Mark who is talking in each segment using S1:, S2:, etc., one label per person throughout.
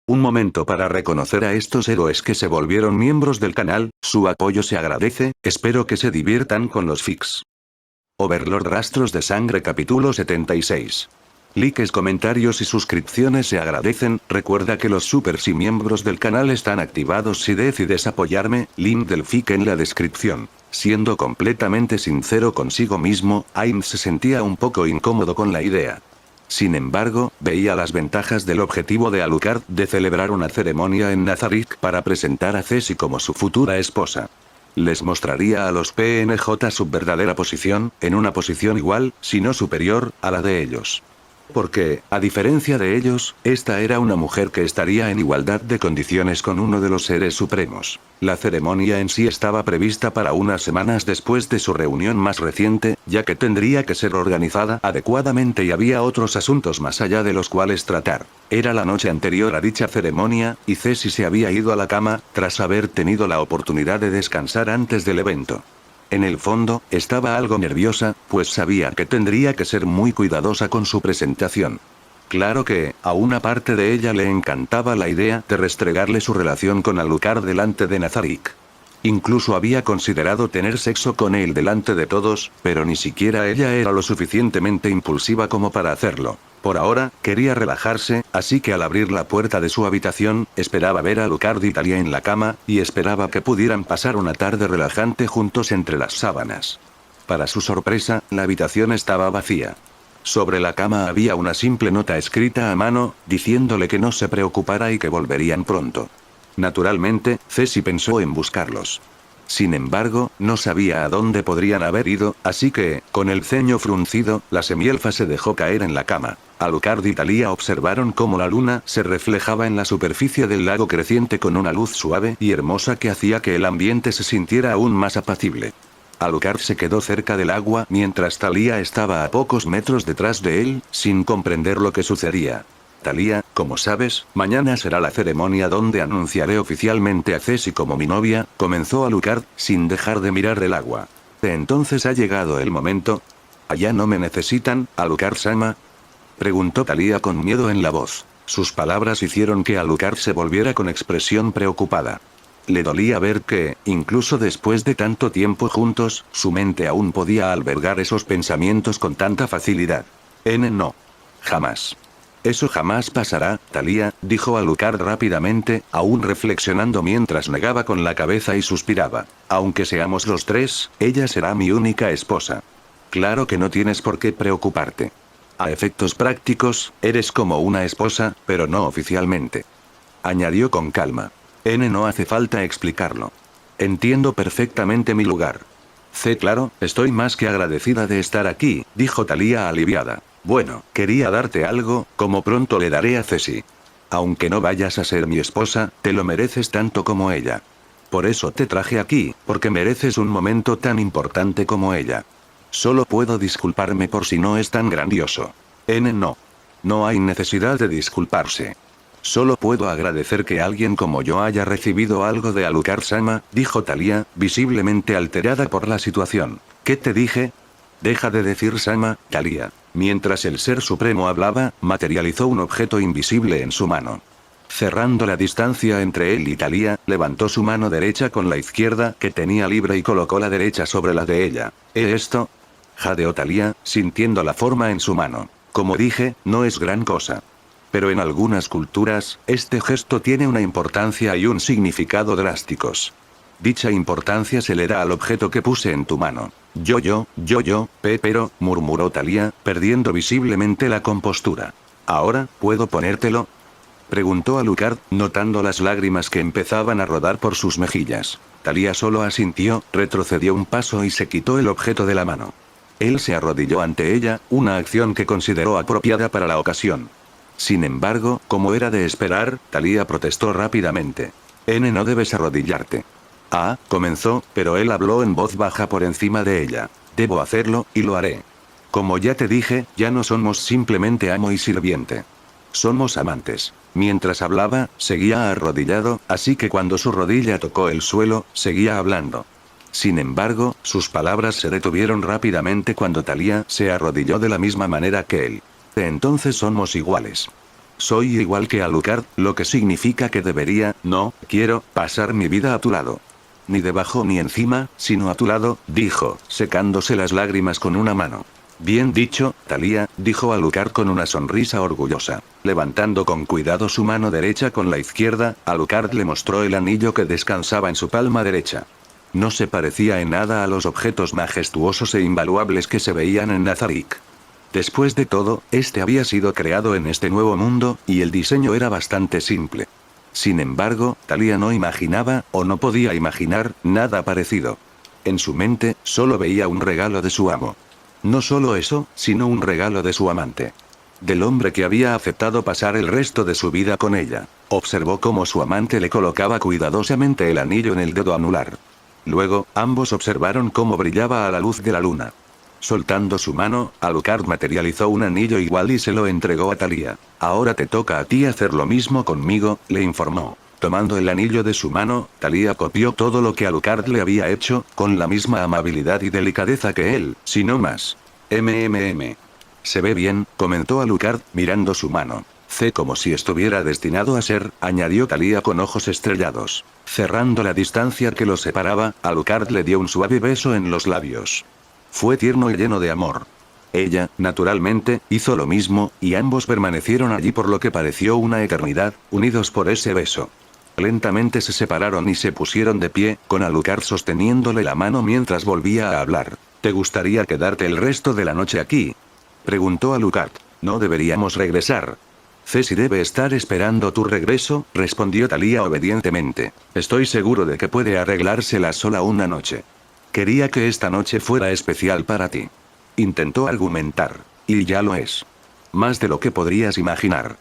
S1: Un momento para reconocer a estos héroes que se volvieron miembros del canal, su apoyo se agradece, espero que se diviertan con los fics. Overlord Rastros de Sangre capítulo 76. Likes, comentarios y suscripciones se agradecen, recuerda que los supers y miembros del canal están activados si decides apoyarme, link del fic en la descripción. Siendo completamente sincero consigo mismo, Aim se sentía un poco incómodo con la idea. Sin embargo, veía las ventajas del objetivo de Alucard de celebrar una ceremonia en Nazarick para presentar a Ceci como su futura esposa. Les mostraría a los PNJ su verdadera posición, en una posición igual, si no superior, a la de ellos. Porque, a diferencia de ellos, esta era una mujer que estaría en igualdad de condiciones con uno de los seres supremos. La ceremonia en sí estaba prevista para unas semanas después de su reunión más reciente, ya que tendría que ser organizada adecuadamente y había otros asuntos más allá de los cuales tratar. Era la noche anterior a dicha ceremonia, y Ceci se había ido a la cama, tras haber tenido la oportunidad de descansar antes del evento. En el fondo, estaba algo nerviosa, pues sabía que tendría que ser muy cuidadosa con su presentación. Claro que, a una parte de ella le encantaba la idea de restregarle su relación con Alucard delante de Nazarick. Incluso había considerado tener sexo con él delante de todos, pero ni siquiera ella era lo suficientemente impulsiva como para hacerlo. Por ahora, quería relajarse, así que al abrir la puerta de su habitación, esperaba ver a Alucard y Talia en la cama, y esperaba que pudieran pasar una tarde relajante juntos entre las sábanas. Para su sorpresa, la habitación estaba vacía. Sobre la cama había una simple nota escrita a mano, diciéndole que no se preocupara y que volverían pronto. Naturalmente, Ceci pensó en buscarlos. Sin embargo, no sabía a dónde podrían haber ido, así que, con el ceño fruncido, la semielfa se dejó caer en la cama. Alucard y Talia observaron cómo la luna se reflejaba en la superficie del lago creciente con una luz suave y hermosa que hacía que el ambiente se sintiera aún más apacible. Alucard se quedó cerca del agua mientras Talia estaba a pocos metros detrás de él, sin comprender lo que sucedía. Talia, como sabes, mañana será la ceremonia donde anunciaré oficialmente a Ceci como mi novia, comenzó Alucard, sin dejar de mirar el agua. Entonces ha llegado el momento. ¿Allá no me necesitan, Alucard-sama? Preguntó Talia con miedo en la voz. Sus palabras hicieron que Alucard se volviera con expresión preocupada. Le dolía ver que, incluso después de tanto tiempo juntos, su mente aún podía albergar esos pensamientos con tanta facilidad. No. Jamás. Eso jamás pasará, Talia, dijo Alucard rápidamente, aún reflexionando mientras negaba con la cabeza y suspiraba. Aunque seamos los tres, ella será mi única esposa. Claro que no tienes por qué preocuparte. A efectos prácticos, eres como una esposa, pero no oficialmente. Añadió con calma. No hace falta explicarlo. Entiendo perfectamente mi lugar. Claro, estoy más que agradecida de estar aquí, dijo Talia aliviada. Bueno, quería darte algo, como pronto le daré a Ceci. Aunque no vayas a ser mi esposa, te lo mereces tanto como ella. Por eso te traje aquí, porque mereces un momento tan importante como ella. Solo puedo disculparme por si no es tan grandioso. No. No hay necesidad de disculparse. Solo puedo agradecer que alguien como yo haya recibido algo de Alucard-sama, dijo Talia, visiblemente alterada por la situación. ¿Qué te dije? Deja de decir Sama, Talia. Mientras el Ser Supremo hablaba, materializó un objeto invisible en su mano. Cerrando la distancia entre él y Talia, levantó su mano derecha con la izquierda que tenía libre y colocó la derecha sobre la de ella. ¿Esto? Jadeó Talia, sintiendo la forma en su mano. Como dije, no es gran cosa. Pero en algunas culturas, este gesto tiene una importancia y un significado drásticos. Dicha importancia se le da al objeto que puse en tu mano. Pero, murmuró Talia, perdiendo visiblemente la compostura. ¿Ahora, puedo ponértelo? Preguntó Alucard, notando las lágrimas que empezaban a rodar por sus mejillas. Talia solo asintió, retrocedió un paso y se quitó el objeto de la mano. Él se arrodilló ante ella, una acción que consideró apropiada para la ocasión. Sin embargo, como era de esperar, Talia protestó rápidamente. No debes arrodillarte. Comenzó, pero él habló en voz baja por encima de ella. Debo hacerlo, y lo haré. Como ya te dije, ya no somos simplemente amo y sirviente. Somos amantes. Mientras hablaba, seguía arrodillado, así que cuando su rodilla tocó el suelo, seguía hablando. Sin embargo, sus palabras se detuvieron rápidamente cuando Talia se arrodilló de la misma manera que él. Entonces somos iguales. Soy igual que Alucard, lo que significa que no quiero, pasar mi vida a tu lado. Ni debajo ni encima, sino a tu lado, dijo, secándose las lágrimas con una mano. Bien dicho, Thalía, dijo Alucard con una sonrisa orgullosa. Levantando con cuidado su mano derecha con la izquierda, Alucard le mostró el anillo que descansaba en su palma derecha. No se parecía en nada a los objetos majestuosos e invaluables que se veían en Nazarick. Después de todo, este había sido creado en este nuevo mundo, y el diseño era bastante simple. Sin embargo, Thalía no imaginaba, o no podía imaginar, nada parecido. En su mente, solo veía un regalo de su amo. No solo eso, sino un regalo de su amante. Del hombre que había aceptado pasar el resto de su vida con ella. Observó cómo su amante le colocaba cuidadosamente el anillo en el dedo anular. Luego, ambos observaron cómo brillaba a la luz de la luna. Soltando su mano, Alucard materializó un anillo igual y se lo entregó a Thalía. Ahora te toca a ti hacer lo mismo conmigo, le informó. Tomando el anillo de su mano, Thalía copió todo lo que Alucard le había hecho, con la misma amabilidad y delicadeza que él, si no más. Se ve bien, comentó Alucard, mirando su mano. Como si estuviera destinado a ser, añadió Thalía con ojos estrellados. Cerrando la distancia que los separaba, Alucard le dio un suave beso en los labios. Fue tierno y lleno de amor. Ella, naturalmente, hizo lo mismo, y ambos permanecieron allí por lo que pareció una eternidad, unidos por ese beso. Lentamente se separaron y se pusieron de pie, con Alucard sosteniéndole la mano mientras volvía a hablar. ¿Te gustaría quedarte el resto de la noche aquí?, preguntó Alucard. No deberíamos regresar. Ceci debe estar esperando tu regreso, respondió Thalía obedientemente. Estoy seguro de que puede arreglársela sola una noche. Quería que esta noche fuera especial para ti. Intentó argumentar. Y ya lo es. Más de lo que podrías imaginar.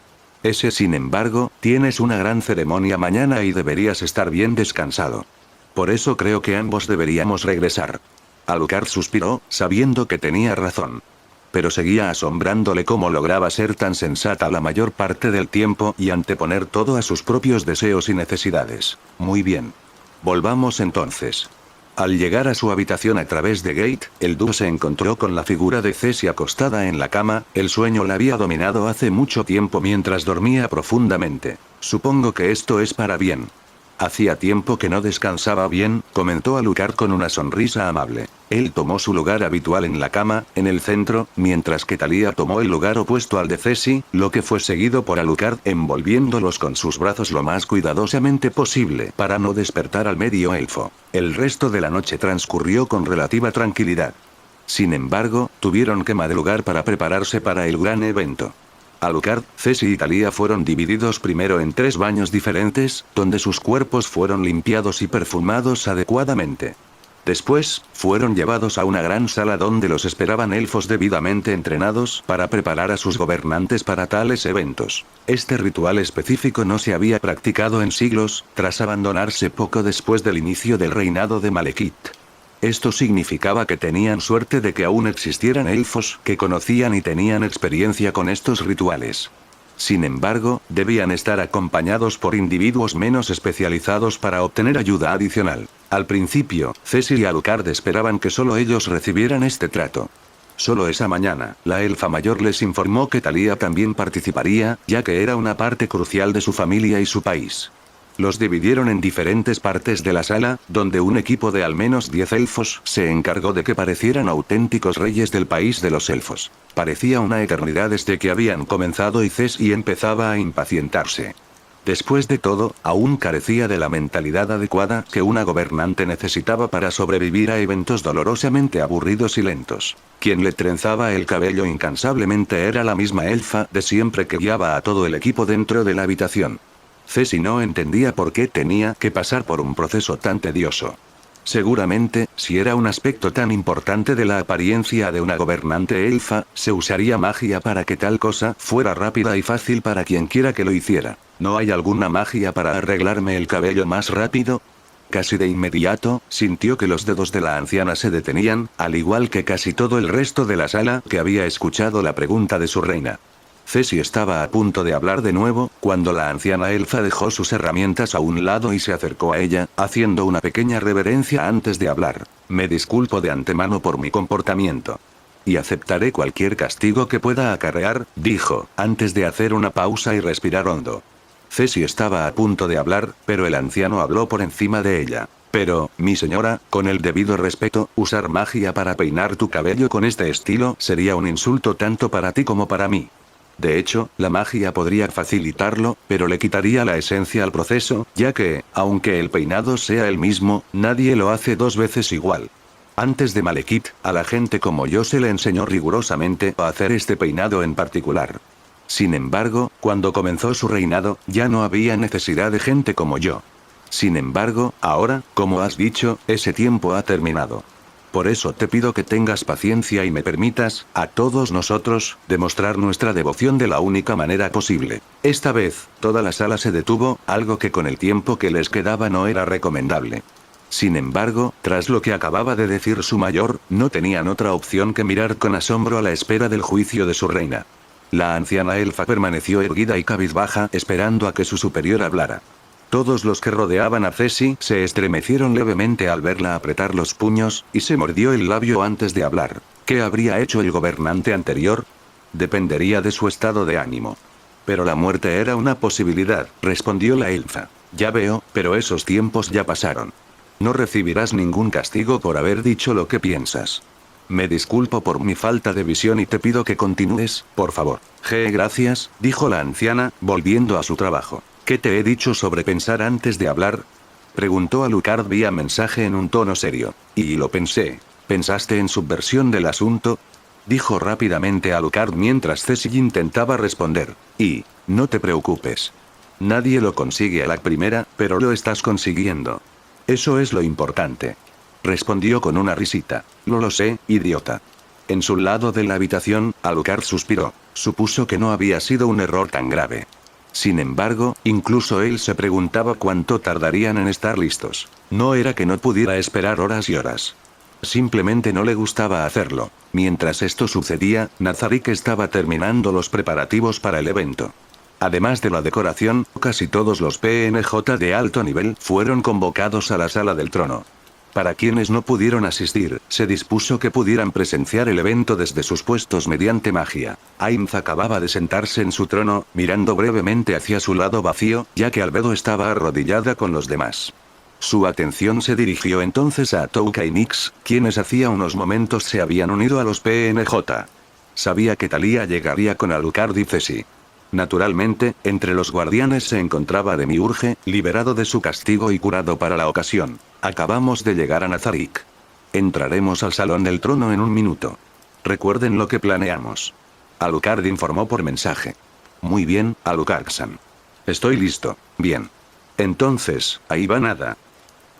S1: Sin embargo, tienes una gran ceremonia mañana y deberías estar bien descansado. Por eso creo que ambos deberíamos regresar. Alucard suspiró, sabiendo que tenía razón. Pero seguía asombrándole cómo lograba ser tan sensata la mayor parte del tiempo y anteponer todo a sus propios deseos y necesidades. Muy bien. Volvamos entonces. Al llegar a su habitación a través de Gate, el dúo se encontró con la figura de Ceci acostada en la cama. El sueño la había dominado hace mucho tiempo mientras dormía profundamente. Supongo que esto es para bien. Hacía tiempo que no descansaba bien, comentó Alucard con una sonrisa amable. Él tomó su lugar habitual en la cama, en el centro, mientras que Thalía tomó el lugar opuesto al de Ceci, lo que fue seguido por Alucard envolviéndolos con sus brazos lo más cuidadosamente posible para no despertar al medio elfo. El resto de la noche transcurrió con relativa tranquilidad. Sin embargo, tuvieron que madrugar para prepararse para el gran evento. Alucard, Ceci y Thalía fueron divididos primero en 3 baños diferentes, donde sus cuerpos fueron limpiados y perfumados adecuadamente. Después, fueron llevados a una gran sala donde los esperaban elfos debidamente entrenados para preparar a sus gobernantes para tales eventos. Este ritual específico no se había practicado en siglos, tras abandonarse poco después del inicio del reinado de Malekith. Esto significaba que tenían suerte de que aún existieran elfos que conocían y tenían experiencia con estos rituales. Sin embargo, debían estar acompañados por individuos menos especializados para obtener ayuda adicional. Al principio, Ceci y Alucard esperaban que solo ellos recibieran este trato. Solo esa mañana, la elfa mayor les informó que Thalía también participaría, ya que era una parte crucial de su familia y su país. Los dividieron en diferentes partes de la sala, donde un equipo de al menos 10 elfos se encargó de que parecieran auténticos reyes del país de los elfos. Parecía una eternidad desde que habían comenzado y Ceci empezaba a impacientarse. Después de todo, aún carecía de la mentalidad adecuada que una gobernante necesitaba para sobrevivir a eventos dolorosamente aburridos y lentos. Quien le trenzaba el cabello incansablemente era la misma elfa de siempre que guiaba a todo el equipo dentro de la habitación. Ceci no entendía por qué tenía que pasar por un proceso tan tedioso. Seguramente, si era un aspecto tan importante de la apariencia de una gobernante elfa, se usaría magia para que tal cosa fuera rápida y fácil para quien quiera que lo hiciera. ¿No hay alguna magia para arreglarme el cabello más rápido? Casi de inmediato, sintió que los dedos de la anciana se detenían, al igual que casi todo el resto de la sala que había escuchado la pregunta de su reina. Ceci estaba a punto de hablar de nuevo, cuando la anciana elfa dejó sus herramientas a un lado y se acercó a ella, haciendo una pequeña reverencia antes de hablar. Me disculpo de antemano por mi comportamiento. y aceptaré cualquier castigo que pueda acarrear, dijo, antes de hacer una pausa y respirar hondo. Ceci estaba a punto de hablar, pero el anciano habló por encima de ella. Pero, mi señora, con el debido respeto, usar magia para peinar tu cabello con este estilo sería un insulto tanto para ti como para mí. De hecho, la magia podría facilitarlo, pero le quitaría la esencia al proceso, ya que, aunque el peinado sea el mismo, nadie lo hace dos veces igual. Antes de Malekith, a la gente como yo se le enseñó rigurosamente a hacer este peinado en particular. Sin embargo, cuando comenzó su reinado, ya no había necesidad de gente como yo. Sin embargo, ahora, como has dicho, ese tiempo ha terminado. Por eso te pido que tengas paciencia y me permitas, a todos nosotros, demostrar nuestra devoción de la única manera posible. Esta vez, toda la sala se detuvo, algo que con el tiempo que les quedaba no era recomendable. Sin embargo, tras lo que acababa de decir su mayor, no tenían otra opción que mirar con asombro a la espera del juicio de su reina. La anciana elfa permaneció erguida y cabizbaja, esperando a que su superior hablara. Todos los que rodeaban a Ceci se estremecieron levemente al verla apretar los puños, y se mordió el labio antes de hablar. ¿Qué habría hecho el gobernante anterior? Dependería de su estado de ánimo. Pero la muerte era una posibilidad, respondió la elfa. Ya veo, pero esos tiempos ya pasaron. No recibirás ningún castigo por haber dicho lo que piensas. Me disculpo por mi falta de visión y te pido que continúes, por favor. Gracias, dijo la anciana, volviendo a su trabajo. ¿Qué te he dicho sobre pensar antes de hablar? Preguntó Alucard vía mensaje en un tono serio. Y lo pensé. ¿Pensaste en subversión del asunto? Dijo rápidamente Alucard mientras Ceci intentaba responder. Y, no te preocupes. Nadie lo consigue a la primera, pero lo estás consiguiendo. Eso es lo importante. Respondió con una risita. Lo sé, idiota. En su lado de la habitación, Alucard suspiró. Supuso que no había sido un error tan grave. Sin embargo, incluso él se preguntaba cuánto tardarían en estar listos. No era que no pudiera esperar horas y horas. Simplemente no le gustaba hacerlo. Mientras esto sucedía, Nazarick estaba terminando los preparativos para el evento. Además de la decoración, casi todos los PNJ de alto nivel fueron convocados a la sala del trono. Para quienes no pudieron asistir, se dispuso que pudieran presenciar el evento desde sus puestos mediante magia. Ainz acababa de sentarse en su trono, mirando brevemente hacia su lado vacío, ya que Albedo estaba arrodillada con los demás. Su atención se dirigió entonces a Touka y Nyx, quienes hacía unos momentos se habían unido a los PNJ. Sabía que Thalía llegaría con Alucard y Ceci. Naturalmente, entre los guardianes se encontraba Demiurge, liberado de su castigo y curado para la ocasión. Acabamos de llegar a Nazarick. Entraremos al salón del trono en un minuto. Recuerden lo que planeamos. Alucard informó por mensaje. Muy bien, Alucard-san. Estoy listo. Bien. Entonces, ahí va nada.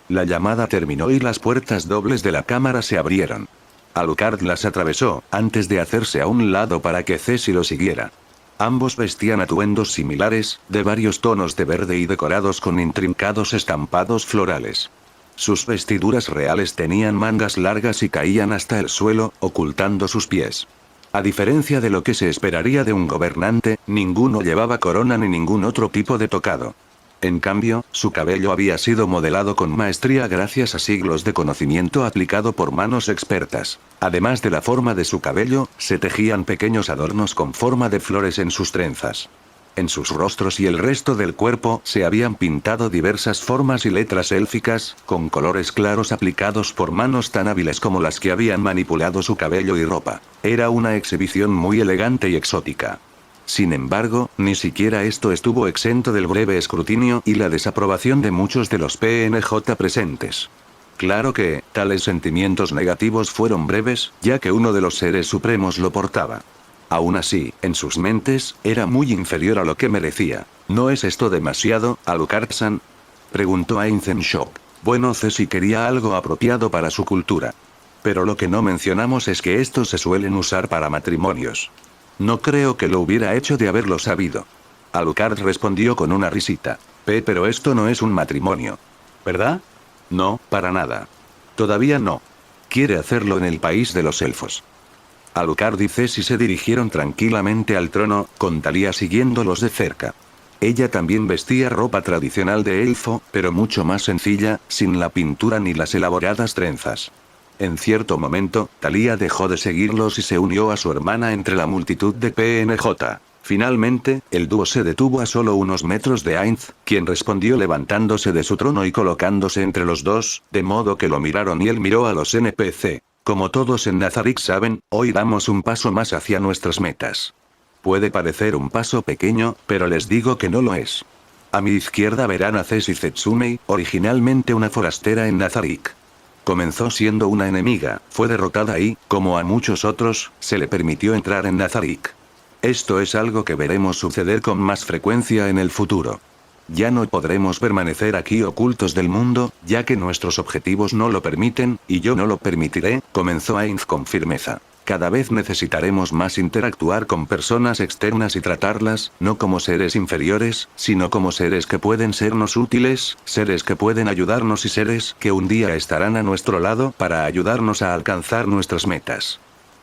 S1: La llamada terminó y las puertas dobles de la cámara se abrieron. Alucard las atravesó, antes de hacerse a un lado para que Ceci lo siguiera. Ambos vestían atuendos similares, de varios tonos de verde y decorados con intrincados estampados florales. Sus vestiduras reales tenían mangas largas y caían hasta el suelo, ocultando sus pies. A diferencia de lo que se esperaría de un gobernante, ninguno llevaba corona ni ningún otro tipo de tocado. En cambio, su cabello había sido modelado con maestría gracias a siglos de conocimiento aplicado por manos expertas. Además de la forma de su cabello, se tejían pequeños adornos con forma de flores en sus trenzas. En sus rostros y el resto del cuerpo se habían pintado diversas formas y letras élficas, con colores claros aplicados por manos tan hábiles como las que habían manipulado su cabello y ropa. Era una exhibición muy elegante y exótica. Sin embargo, ni siquiera esto estuvo exento del breve escrutinio y la desaprobación de muchos de los PNJ presentes. Claro que, tales sentimientos negativos fueron breves, ya que uno de los seres supremos lo portaba. Aún así, en sus mentes, era muy inferior a lo que merecía. ¿No es esto demasiado, Alucard-san? Preguntó Ainz en shock. Bueno, Ceci quería algo apropiado para su cultura. Pero lo que no mencionamos es que estos se suelen usar para matrimonios. No creo que lo hubiera hecho de haberlo sabido. Alucard respondió con una risita. Pero esto no es un matrimonio. ¿Verdad? No, para nada. Todavía no. Quiere hacerlo en el país de los elfos. Alucard y Ceci se dirigieron tranquilamente al trono, con Thalía siguiéndolos de cerca. Ella también vestía ropa tradicional de elfo, pero mucho más sencilla, sin la pintura ni las elaboradas trenzas. En cierto momento, Thalía dejó de seguirlos y se unió a su hermana entre la multitud de PNJ. Finalmente, el dúo se detuvo a solo unos metros de Ainz, quien respondió levantándose de su trono y colocándose entre los dos, de modo que lo miraron y él miró a los NPC. Como todos en Nazarick saben, hoy damos un paso más hacia nuestras metas. Puede parecer un paso pequeño, pero les digo que no lo es. A mi izquierda verán a Ceci Zetsumei, originalmente una forastera en Nazarick. Comenzó siendo una enemiga, fue derrotada y, como a muchos otros, se le permitió entrar en Nazarick. Esto es algo que veremos suceder con más frecuencia en el futuro. Ya no podremos permanecer aquí ocultos del mundo, ya que nuestros objetivos no lo permiten, y yo no lo permitiré, comenzó Ainz con firmeza. Cada vez necesitaremos más interactuar con personas externas y tratarlas, no como seres inferiores, sino como seres que pueden sernos útiles, seres que pueden ayudarnos y seres que un día estarán a nuestro lado para ayudarnos a alcanzar nuestras metas.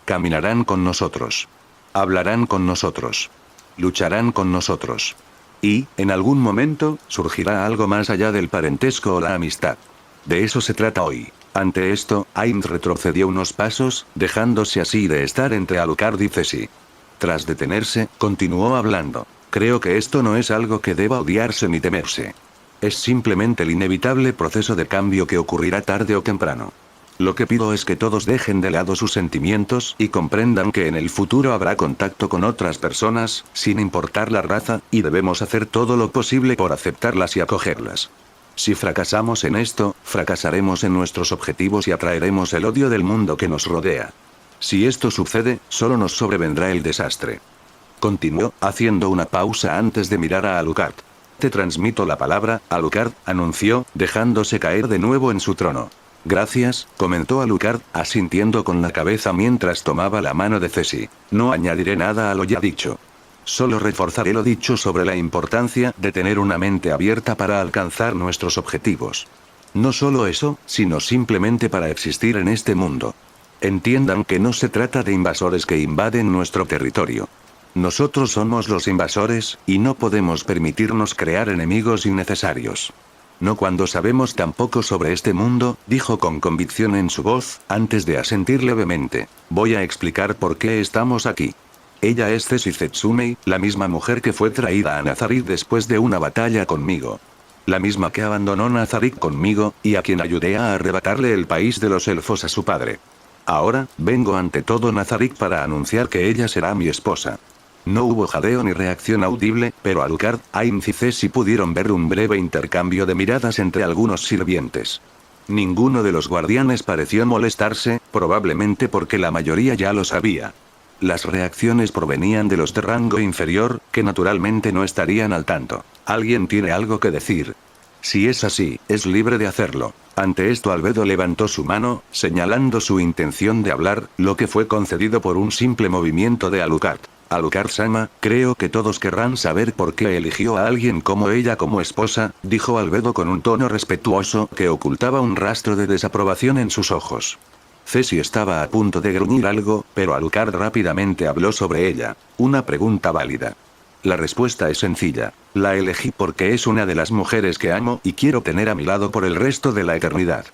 S1: Caminarán con nosotros. Hablarán con nosotros. Lucharán con nosotros. Y, en algún momento, surgirá algo más allá del parentesco o la amistad. De eso se trata hoy. Ante esto, Ainz retrocedió unos pasos, dejándose así de estar entre Alucard y Ceci. Tras detenerse, continuó hablando. Creo que esto no es algo que deba odiarse ni temerse. Es simplemente el inevitable proceso de cambio que ocurrirá tarde o temprano. Lo que pido es que todos dejen de lado sus sentimientos y comprendan que en el futuro habrá contacto con otras personas, sin importar la raza, y debemos hacer todo lo posible por aceptarlas y acogerlas. Si fracasamos en esto, fracasaremos en nuestros objetivos y atraeremos el odio del mundo que nos rodea. Si esto sucede, solo nos sobrevendrá el desastre. Continuó, haciendo una pausa antes de mirar a Alucard. Te transmito la palabra, Alucard, anunció, dejándose caer de nuevo en su trono. Gracias, comentó Alucard, asintiendo con la cabeza mientras tomaba la mano de Ceci. No añadiré nada a lo ya dicho. Solo reforzaré lo dicho sobre la importancia de tener una mente abierta para alcanzar nuestros objetivos. No solo eso, sino simplemente para existir en este mundo. Entiendan que no se trata de invasores que invaden nuestro territorio. Nosotros somos los invasores, y no podemos permitirnos crear enemigos innecesarios. No cuando sabemos tan poco sobre este mundo, dijo con convicción en su voz, antes de asentir levemente. Voy a explicar por qué estamos aquí. Ella es Ceci Zetsumei, la misma mujer que fue traída a Nazarick después de una batalla conmigo. La misma que abandonó Nazarick conmigo, y a quien ayudé a arrebatarle el país de los elfos a su padre. Ahora, vengo ante todo Nazarick para anunciar que ella será mi esposa. No hubo jadeo ni reacción audible, pero Alucard, Ainz y Ceci pudieron ver un breve intercambio de miradas entre algunos sirvientes. Ninguno de los guardianes pareció molestarse, probablemente porque la mayoría ya lo sabía. Las reacciones provenían de los de rango inferior, que naturalmente no estarían al tanto. Alguien tiene algo que decir. Si es así, es libre de hacerlo. Ante esto Albedo levantó su mano, señalando su intención de hablar, lo que fue concedido por un simple movimiento de Alucard. Alucard-sama, creo que todos querrán saber por qué eligió a alguien como ella como esposa, dijo Albedo con un tono respetuoso que ocultaba un rastro de desaprobación en sus ojos. Ceci estaba a punto de gruñir algo, pero Alucard rápidamente habló sobre ella. Una pregunta válida. La respuesta es sencilla. La elegí porque es una de las mujeres que amo y quiero tener a mi lado por el resto de la eternidad.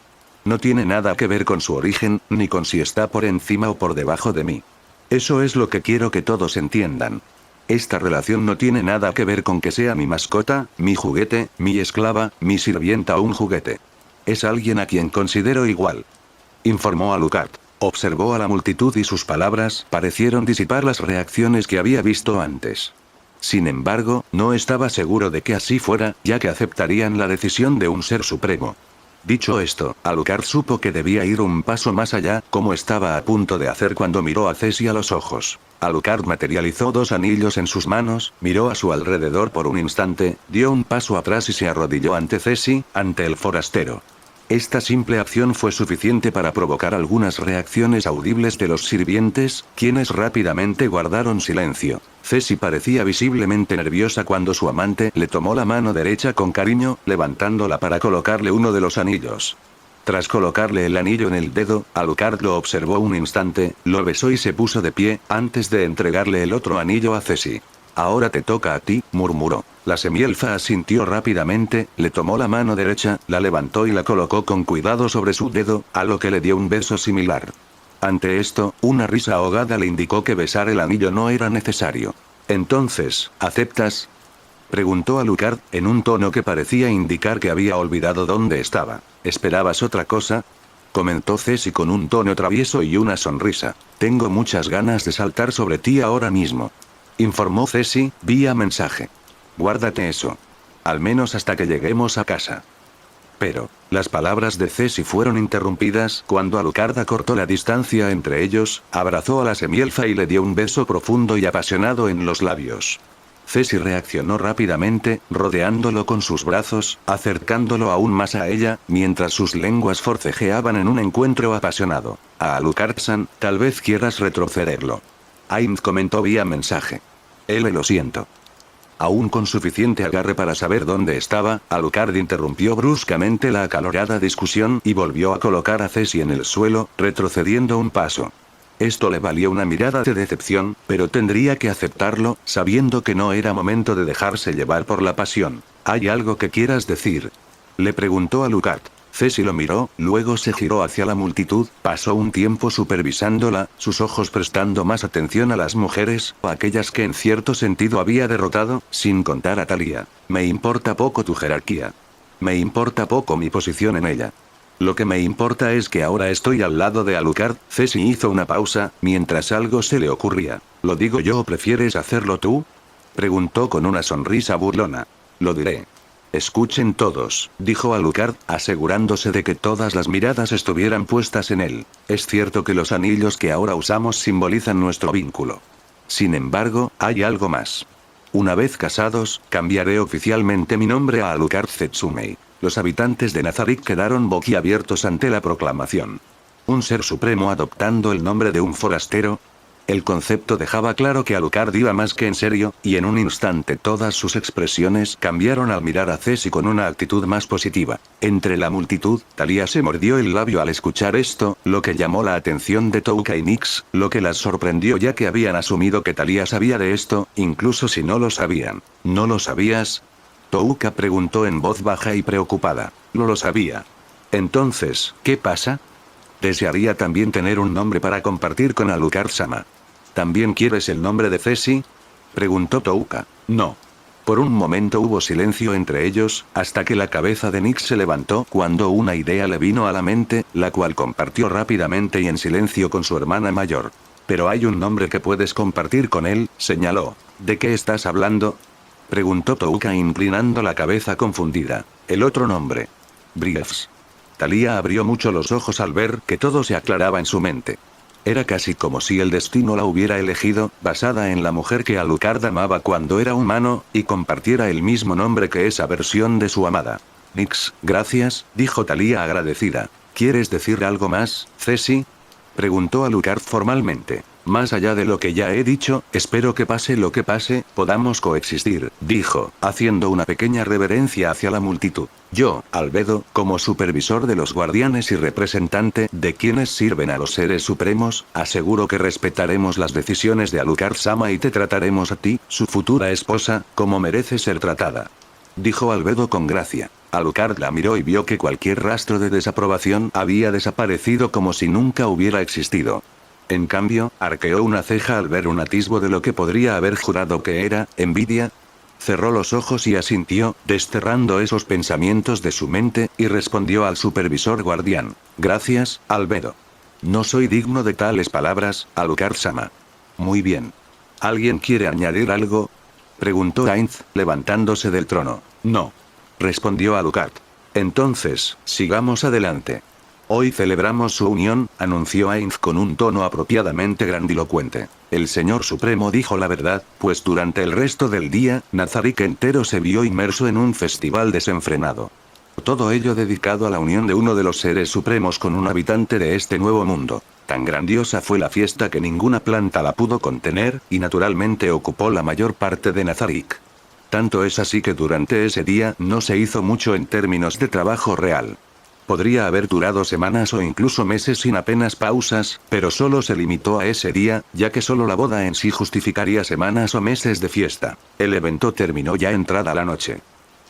S1: No tiene nada que ver con su origen, ni con si está por encima o por debajo de mí. Eso es lo que quiero que todos entiendan. Esta relación no tiene nada que ver con que sea mi mascota, mi juguete, mi esclava, mi sirvienta o un juguete. Es alguien a quien considero igual. Informó Alucard. Observó a la multitud y sus palabras parecieron disipar las reacciones que había visto antes. Sin embargo, no estaba seguro de que así fuera, ya que aceptarían la decisión de un ser supremo. Dicho esto, Alucard supo que debía ir un paso más allá, como estaba a punto de hacer cuando miró a Ceci a los ojos. Alucard materializó 2 anillos en sus manos, miró a su alrededor por un instante, dio un paso atrás y se arrodilló ante Ceci, ante el forastero. Esta simple acción fue suficiente para provocar algunas reacciones audibles de los sirvientes, quienes rápidamente guardaron silencio. Ceci parecía visiblemente nerviosa cuando su amante le tomó la mano derecha con cariño, levantándola para colocarle uno de los anillos. Tras colocarle el anillo en el dedo, Alucard lo observó un instante, lo besó y se puso de pie, antes de entregarle el otro anillo a Ceci. Ahora te toca a ti, murmuró. La semielfa asintió rápidamente, le tomó la mano derecha, la levantó y la colocó con cuidado sobre su dedo, a lo que le dio un beso similar. Ante esto, una risa ahogada le indicó que besar el anillo no era necesario. Entonces, ¿aceptas? Preguntó Alucard, en un tono que parecía indicar que había olvidado dónde estaba. ¿Esperabas otra cosa? Comentó Ceci con un tono travieso y una sonrisa. Tengo muchas ganas de saltar sobre ti ahora mismo. Informó Ceci, vía mensaje. Guárdate eso. Al menos hasta que lleguemos a casa. Pero, las palabras de Ceci fueron interrumpidas cuando Alucard acortó la distancia entre ellos, abrazó a la semielfa y le dio un beso profundo y apasionado en los labios. Ceci reaccionó rápidamente, rodeándolo con sus brazos, acercándolo aún más a ella, mientras sus lenguas forcejeaban en un encuentro apasionado. A Alucard-san, tal vez quieras retrocederlo. Ainz comentó vía mensaje. Lo siento. Aún con suficiente agarre para saber dónde estaba, Alucard interrumpió bruscamente la acalorada discusión y volvió a colocar a Ceci en el suelo, retrocediendo un paso. Esto le valió una mirada de decepción, pero tendría que aceptarlo, sabiendo que no era momento de dejarse llevar por la pasión. ¿Hay algo que quieras decir? Le preguntó Alucard. Ceci lo miró, luego se giró hacia la multitud, pasó un tiempo supervisándola, sus ojos prestando más atención a las mujeres, o aquellas que en cierto sentido había derrotado, sin contar a Thalía. Me importa poco tu jerarquía. Me importa poco mi posición en ella. Lo que me importa es que ahora estoy al lado de Alucard. Ceci hizo una pausa, mientras algo se le ocurría. ¿Lo digo yo o prefieres hacerlo tú? Preguntó con una sonrisa burlona. Lo diré. Escuchen todos, dijo Alucard, asegurándose de que todas las miradas estuvieran puestas en él. Es cierto que los anillos que ahora usamos simbolizan nuestro vínculo. Sin embargo, hay algo más. Una vez casados, cambiaré oficialmente mi nombre a Alucard Zetsumei. Los habitantes de Nazarick quedaron boquiabiertos ante la proclamación. ¿Un ser supremo adoptando el nombre de un forastero? El concepto dejaba claro que Alucard iba más que en serio, y en un instante todas sus expresiones cambiaron al mirar a Ceci con una actitud más positiva. Entre la multitud, Thalía se mordió el labio al escuchar esto, lo que llamó la atención de Touka y Nyx, lo que las sorprendió ya que habían asumido que Thalía sabía de esto, incluso si no lo sabían. ¿No lo sabías? Touka preguntó en voz baja y preocupada. No lo sabía. Entonces, ¿qué pasa? Desearía también tener un nombre para compartir con Alucard-sama. ¿También quieres el nombre de Ceci? Preguntó Touka. No. Por un momento hubo silencio entre ellos, hasta que la cabeza de Nyx se levantó cuando una idea le vino a la mente, la cual compartió rápidamente y en silencio con su hermana mayor. Pero hay un nombre que puedes compartir con él, señaló. ¿De qué estás hablando? Preguntó Touka inclinando la cabeza confundida. El otro nombre. Briefs. Thalía abrió mucho los ojos al ver que todo se aclaraba en su mente. Era casi como si el destino la hubiera elegido, basada en la mujer que Alucard amaba cuando era humano, y compartiera el mismo nombre que esa versión de su amada. Nyx, gracias, dijo Thalía agradecida. ¿Quieres decir algo más, Ceci? Preguntó Alucard formalmente. Más allá de lo que ya he dicho, espero que pase lo que pase, podamos coexistir, dijo, haciendo una pequeña reverencia hacia la multitud. Yo, Albedo, como supervisor de los guardianes y representante de quienes sirven a los seres supremos, aseguro que respetaremos las decisiones de Alucard-sama y te trataremos a ti, su futura esposa, como merece ser tratada. Dijo Albedo con gracia. Alucard la miró y vio que cualquier rastro de desaprobación había desaparecido como si nunca hubiera existido. En cambio, arqueó una ceja al ver un atisbo de lo que podría haber jurado que era envidia. Cerró los ojos y asintió, desterrando esos pensamientos de su mente, y respondió al supervisor guardián. Gracias, Albedo. No soy digno de tales palabras, Alucard-sama. Muy bien. ¿Alguien quiere añadir algo? Preguntó Ainz, levantándose del trono. No. Respondió Alucard. Entonces, sigamos adelante. Hoy celebramos su unión, anunció Ainz con un tono apropiadamente grandilocuente. El Señor Supremo dijo la verdad, pues durante el resto del día, Nazarick entero se vio inmerso en un festival desenfrenado. Todo ello dedicado a la unión de uno de los seres supremos con un habitante de este nuevo mundo. Tan grandiosa fue la fiesta que ninguna planta la pudo contener, y naturalmente ocupó la mayor parte de Nazarick. Tanto es así que durante ese día no se hizo mucho en términos de trabajo real. Podría haber durado semanas o incluso meses sin apenas pausas, pero solo se limitó a ese día, ya que solo la boda en sí justificaría semanas o meses de fiesta. El evento terminó ya entrada la noche.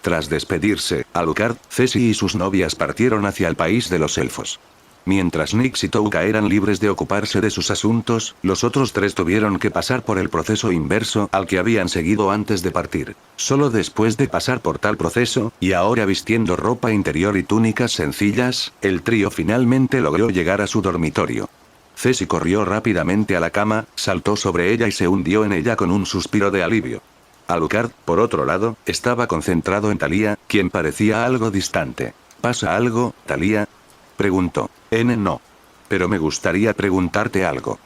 S1: Tras despedirse, Alucard, Ceci y sus novias partieron hacia el país de los elfos. Mientras Nyx y Touka eran libres de ocuparse de sus asuntos, los otros tres tuvieron que pasar por el proceso inverso al que habían seguido antes de partir. Solo después de pasar por tal proceso, y ahora vistiendo ropa interior y túnicas sencillas, el trío finalmente logró llegar a su dormitorio. Ceci corrió rápidamente a la cama, saltó sobre ella y se hundió en ella con un suspiro de alivio. Alucard, por otro lado, estaba concentrado en Thalía, quien parecía algo distante. ¿Pasa algo, Thalía?, preguntó. No. Pero me gustaría preguntarte algo.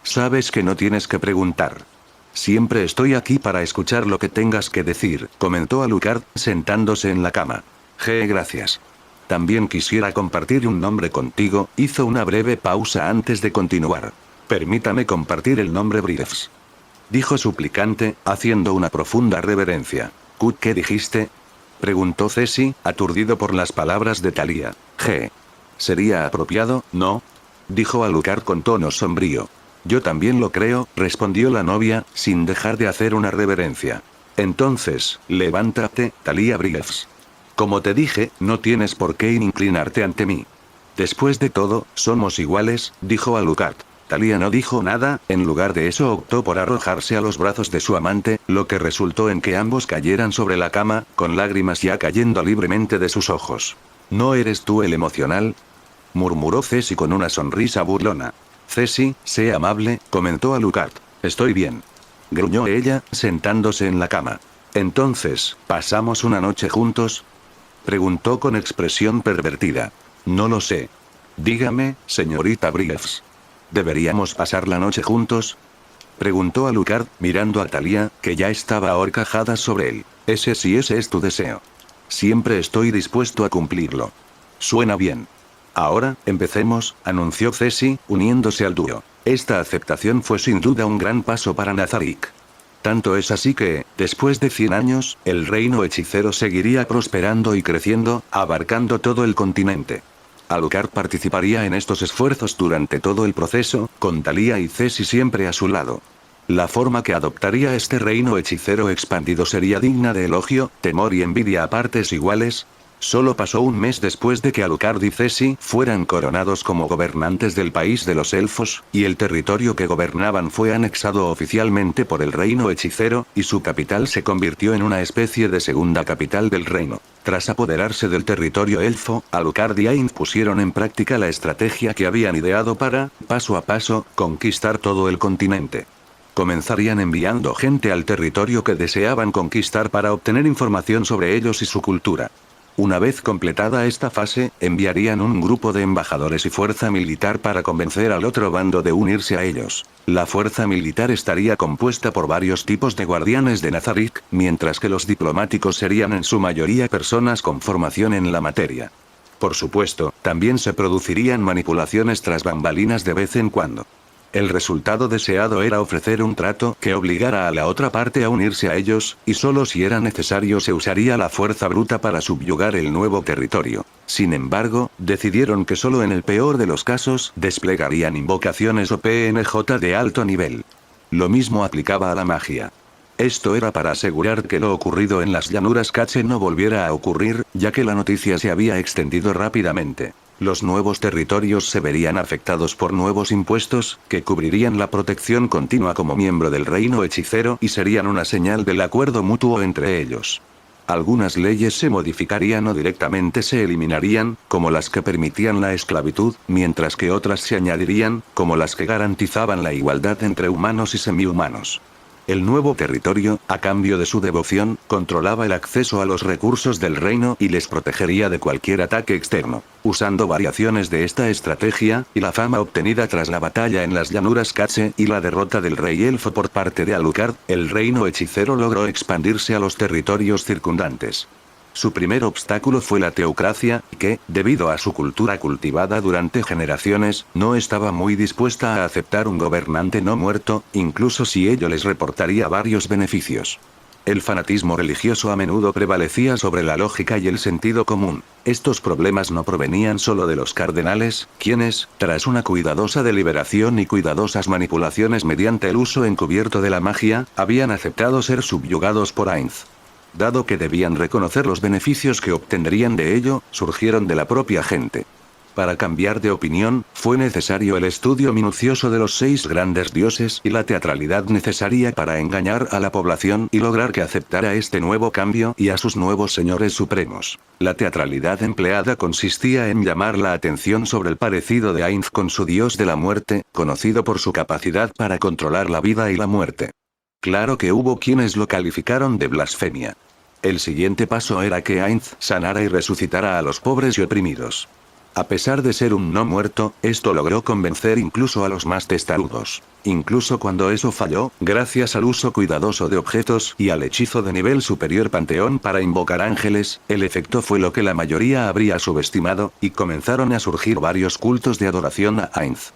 S1: Sabes que no tienes que preguntar. Siempre estoy aquí para escuchar lo que tengas que decir, comentó Alucard, sentándose en la cama. Gracias. También quisiera compartir un nombre contigo, hizo una breve pausa antes de continuar. Permítame compartir el nombre Briefs. Dijo suplicante, haciendo una profunda reverencia. ¿Qué dijiste?, preguntó Ceci, aturdido por las palabras de Thalía. ¿Sería apropiado, no?, dijo Alucard con tono sombrío. Yo también lo creo, respondió la novia, sin dejar de hacer una reverencia. Entonces, levántate, Thalía Briefs. Como te dije, no tienes por qué inclinarte ante mí. Después de todo, somos iguales, dijo Alucard. Thalía no dijo nada, en lugar de eso optó por arrojarse a los brazos de su amante, lo que resultó en que ambos cayeran sobre la cama, con lágrimas ya cayendo libremente de sus ojos. ¿No eres tú el emocional?, murmuró Ceci con una sonrisa burlona. Ceci, sé amable, comentó Alucard. Estoy bien, gruñó ella, sentándose en la cama. Entonces, ¿pasamos una noche juntos?, preguntó con expresión pervertida. No lo sé. Dígame, señorita Briefs. ¿Deberíamos pasar la noche juntos?, preguntó Alucard, mirando a Thalía, que ya estaba ahorcajada sobre él. Si ese es tu deseo. Siempre estoy dispuesto a cumplirlo. Suena bien. Ahora, empecemos, anunció Ceci, uniéndose al dúo. Esta aceptación fue sin duda un gran paso para Nazarick. Tanto es así que, después de 100 años, el reino hechicero seguiría prosperando y creciendo, abarcando todo el continente. Alucard participaría en estos esfuerzos durante todo el proceso, con Thalía y Ceci siempre a su lado. La forma que adoptaría este reino hechicero expandido sería digna de elogio, temor y envidia a partes iguales. Solo pasó un mes después de que Alucard y Ceci fueran coronados como gobernantes del país de los elfos, y el territorio que gobernaban fue anexado oficialmente por el reino hechicero, y su capital se convirtió en una especie de segunda capital del reino. Tras apoderarse del territorio elfo, Alucard y Ainz pusieron en práctica la estrategia que habían ideado para, paso a paso, conquistar todo el continente. Comenzarían enviando gente al territorio que deseaban conquistar para obtener información sobre ellos y su cultura. Una vez completada esta fase, enviarían un grupo de embajadores y fuerza militar para convencer al otro bando de unirse a ellos. La fuerza militar estaría compuesta por varios tipos de guardianes de Nazarick, mientras que los diplomáticos serían en su mayoría personas con formación en la materia. Por supuesto, también se producirían manipulaciones tras bambalinas de vez en cuando. El resultado deseado era ofrecer un trato que obligara a la otra parte a unirse a ellos, y solo si era necesario se usaría la fuerza bruta para subyugar el nuevo territorio. Sin embargo, decidieron que solo en el peor de los casos desplegarían invocaciones o PNJ de alto nivel. Lo mismo aplicaba a la magia. Esto era para asegurar que lo ocurrido en las llanuras Cache no volviera a ocurrir, ya que la noticia se había extendido rápidamente. Los nuevos territorios se verían afectados por nuevos impuestos, que cubrirían la protección continua como miembro del reino hechicero y serían una señal del acuerdo mutuo entre ellos. Algunas leyes se modificarían o directamente se eliminarían, como las que permitían la esclavitud, mientras que otras se añadirían, como las que garantizaban la igualdad entre humanos y semihumanos. El nuevo territorio, a cambio de su devoción, controlaba el acceso a los recursos del reino y les protegería de cualquier ataque externo. Usando variaciones de esta estrategia, y la fama obtenida tras la batalla en las llanuras Cache y la derrota del rey elfo por parte de Alucard, el reino hechicero logró expandirse a los territorios circundantes. Su primer obstáculo fue la teocracia, que, debido a su cultura cultivada durante generaciones, no estaba muy dispuesta a aceptar un gobernante no muerto, incluso si ello les reportaría varios beneficios. El fanatismo religioso a menudo prevalecía sobre la lógica y el sentido común. Estos problemas no provenían solo de los cardenales, quienes, tras una cuidadosa deliberación y cuidadosas manipulaciones mediante el uso encubierto de la magia, habían aceptado ser subyugados por Ainz. Dado que debían reconocer los beneficios que obtendrían de ello, surgieron de la propia gente. Para cambiar de opinión, fue necesario el estudio minucioso de los 6 grandes dioses y la teatralidad necesaria para engañar a la población y lograr que aceptara este nuevo cambio y a sus nuevos señores supremos. La teatralidad empleada consistía en llamar la atención sobre el parecido de Ainz con su dios de la muerte, conocido por su capacidad para controlar la vida y la muerte. Claro que hubo quienes lo calificaron de blasfemia. El siguiente paso era que Ainz sanara y resucitara a los pobres y oprimidos. A pesar de ser un no muerto, esto logró convencer incluso a los más testarudos. Incluso cuando eso falló, gracias al uso cuidadoso de objetos y al hechizo de nivel superior Panteón para invocar ángeles, el efecto fue lo que la mayoría habría subestimado, y comenzaron a surgir varios cultos de adoración a Ainz.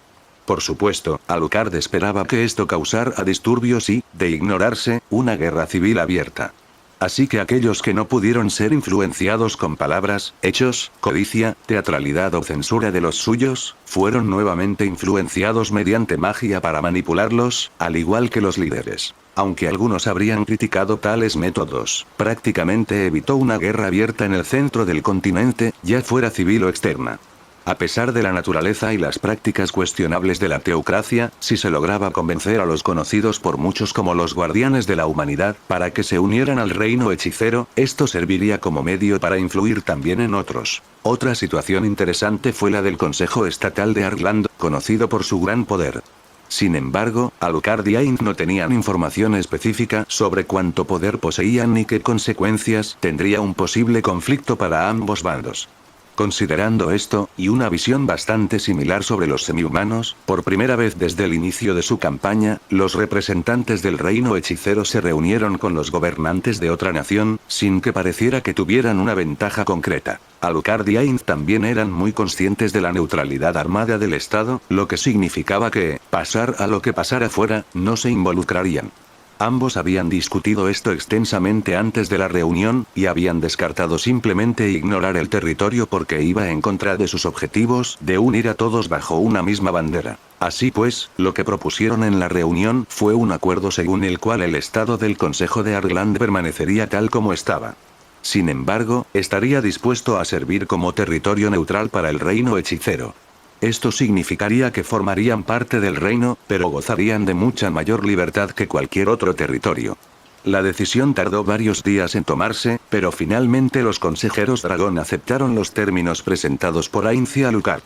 S1: Por supuesto, Alucard esperaba que esto causara disturbios y, de ignorarse, una guerra civil abierta. Así que aquellos que no pudieron ser influenciados con palabras, hechos, codicia, teatralidad o censura de los suyos, fueron nuevamente influenciados mediante magia para manipularlos, al igual que los líderes. Aunque algunos habrían criticado tales métodos, prácticamente evitó una guerra abierta en el centro del continente, ya fuera civil o externa. A pesar de la naturaleza y las prácticas cuestionables de la teocracia, si se lograba convencer a los conocidos por muchos como los guardianes de la humanidad, para que se unieran al reino hechicero, esto serviría como medio para influir también en otros. Otra situación interesante fue la del Consejo Estatal de Argland, conocido por su gran poder. Sin embargo, Alucard y Ainz no tenían información específica sobre cuánto poder poseían ni qué consecuencias tendría un posible conflicto para ambos bandos. Considerando esto, y una visión bastante similar sobre los semihumanos, por primera vez desde el inicio de su campaña, los representantes del reino hechicero se reunieron con los gobernantes de otra nación, sin que pareciera que tuvieran una ventaja concreta. Alucard y Ainz también eran muy conscientes de la neutralidad armada del Estado, lo que significaba que, pasar a lo que pasara fuera, no se involucrarían. Ambos habían discutido esto extensamente antes de la reunión, y habían descartado simplemente ignorar el territorio porque iba en contra de sus objetivos de unir a todos bajo una misma bandera. Así pues, lo que propusieron en la reunión fue un acuerdo según el cual el estado del Consejo de Argland permanecería tal como estaba. Sin embargo, estaría dispuesto a servir como territorio neutral para el reino hechicero. Esto significaría que formarían parte del reino, pero gozarían de mucha mayor libertad que cualquier otro territorio. La decisión tardó varios días en tomarse, pero finalmente los consejeros dragón aceptaron los términos presentados por Ainz y Alucard.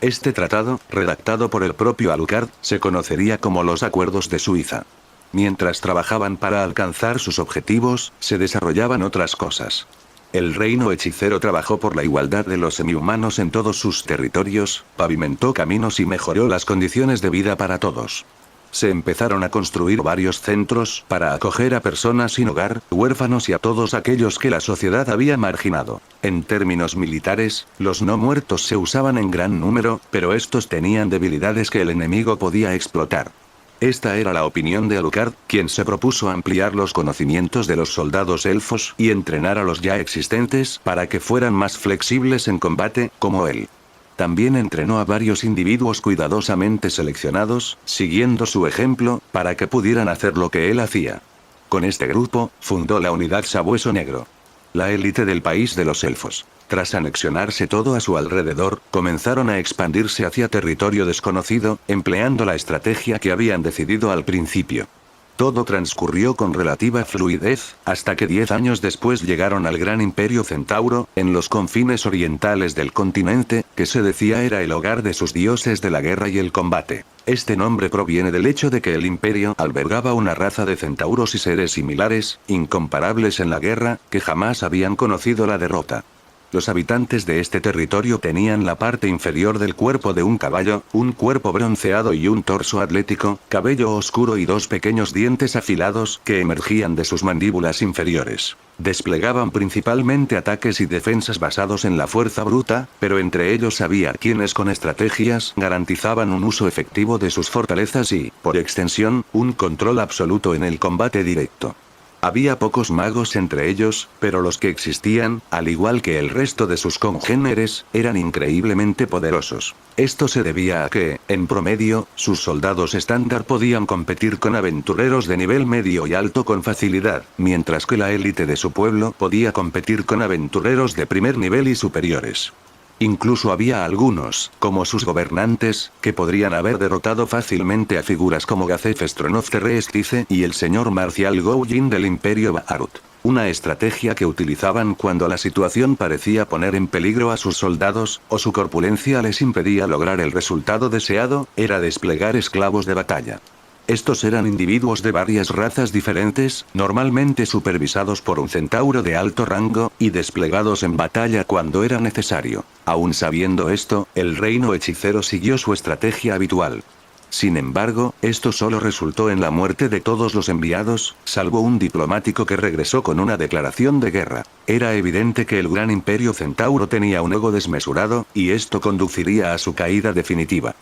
S1: Este tratado, redactado por el propio Alucard, se conocería como los Acuerdos de Suiza. Mientras trabajaban para alcanzar sus objetivos, se desarrollaban otras cosas. El reino hechicero trabajó por la igualdad de los semihumanos en todos sus territorios, pavimentó caminos y mejoró las condiciones de vida para todos. Se empezaron a construir varios centros para acoger a personas sin hogar, huérfanos y a todos aquellos que la sociedad había marginado. En términos militares, los no muertos se usaban en gran número, pero estos tenían debilidades que el enemigo podía explotar. Esta era la opinión de Alucard, quien se propuso ampliar los conocimientos de los soldados elfos y entrenar a los ya existentes para que fueran más flexibles en combate, como él. También entrenó a varios individuos cuidadosamente seleccionados, siguiendo su ejemplo, para que pudieran hacer lo que él hacía. Con este grupo, fundó la unidad Sabueso Negro. La élite del país de los elfos. Tras anexionarse todo a su alrededor, comenzaron a expandirse hacia territorio desconocido, empleando la estrategia que habían decidido al principio. Todo transcurrió con relativa fluidez, hasta que 10 años después llegaron al Gran Imperio Centauro, en los confines orientales del continente, que se decía era el hogar de sus dioses de la guerra y el combate. Este nombre proviene del hecho de que el imperio albergaba una raza de centauros y seres similares, incomparables en la guerra, que jamás habían conocido la derrota. Los habitantes de este territorio tenían la parte inferior del cuerpo de un caballo, un cuerpo bronceado y un torso atlético, cabello oscuro y 2 pequeños dientes afilados que emergían de sus mandíbulas inferiores. Desplegaban principalmente ataques y defensas basados en la fuerza bruta, pero entre ellos había quienes con estrategias garantizaban un uso efectivo de sus fortalezas y, por extensión, un control absoluto en el combate directo. Había pocos magos entre ellos, pero los que existían, al igual que el resto de sus congéneres, eran increíblemente poderosos. Esto se debía a que, en promedio, sus soldados estándar podían competir con aventureros de nivel medio y alto con facilidad, mientras que la élite de su pueblo podía competir con aventureros de primer nivel y superiores. Incluso había algunos, como sus gobernantes, que podrían haber derrotado fácilmente a figuras como Gazef Stronov Terreestice y el señor marcial Goujin del Imperio Baharut. Una estrategia que utilizaban cuando la situación parecía poner en peligro a sus soldados, o su corpulencia les impedía lograr el resultado deseado, era desplegar esclavos de batalla. Estos eran individuos de varias razas diferentes, normalmente supervisados por un centauro de alto rango, y desplegados en batalla cuando era necesario. Aún sabiendo esto, el reino hechicero siguió su estrategia habitual. Sin embargo, esto solo resultó en la muerte de todos los enviados, salvo un diplomático que regresó con una declaración de guerra. Era evidente que el gran imperio centauro tenía un ego desmesurado, y esto conduciría a su caída definitiva.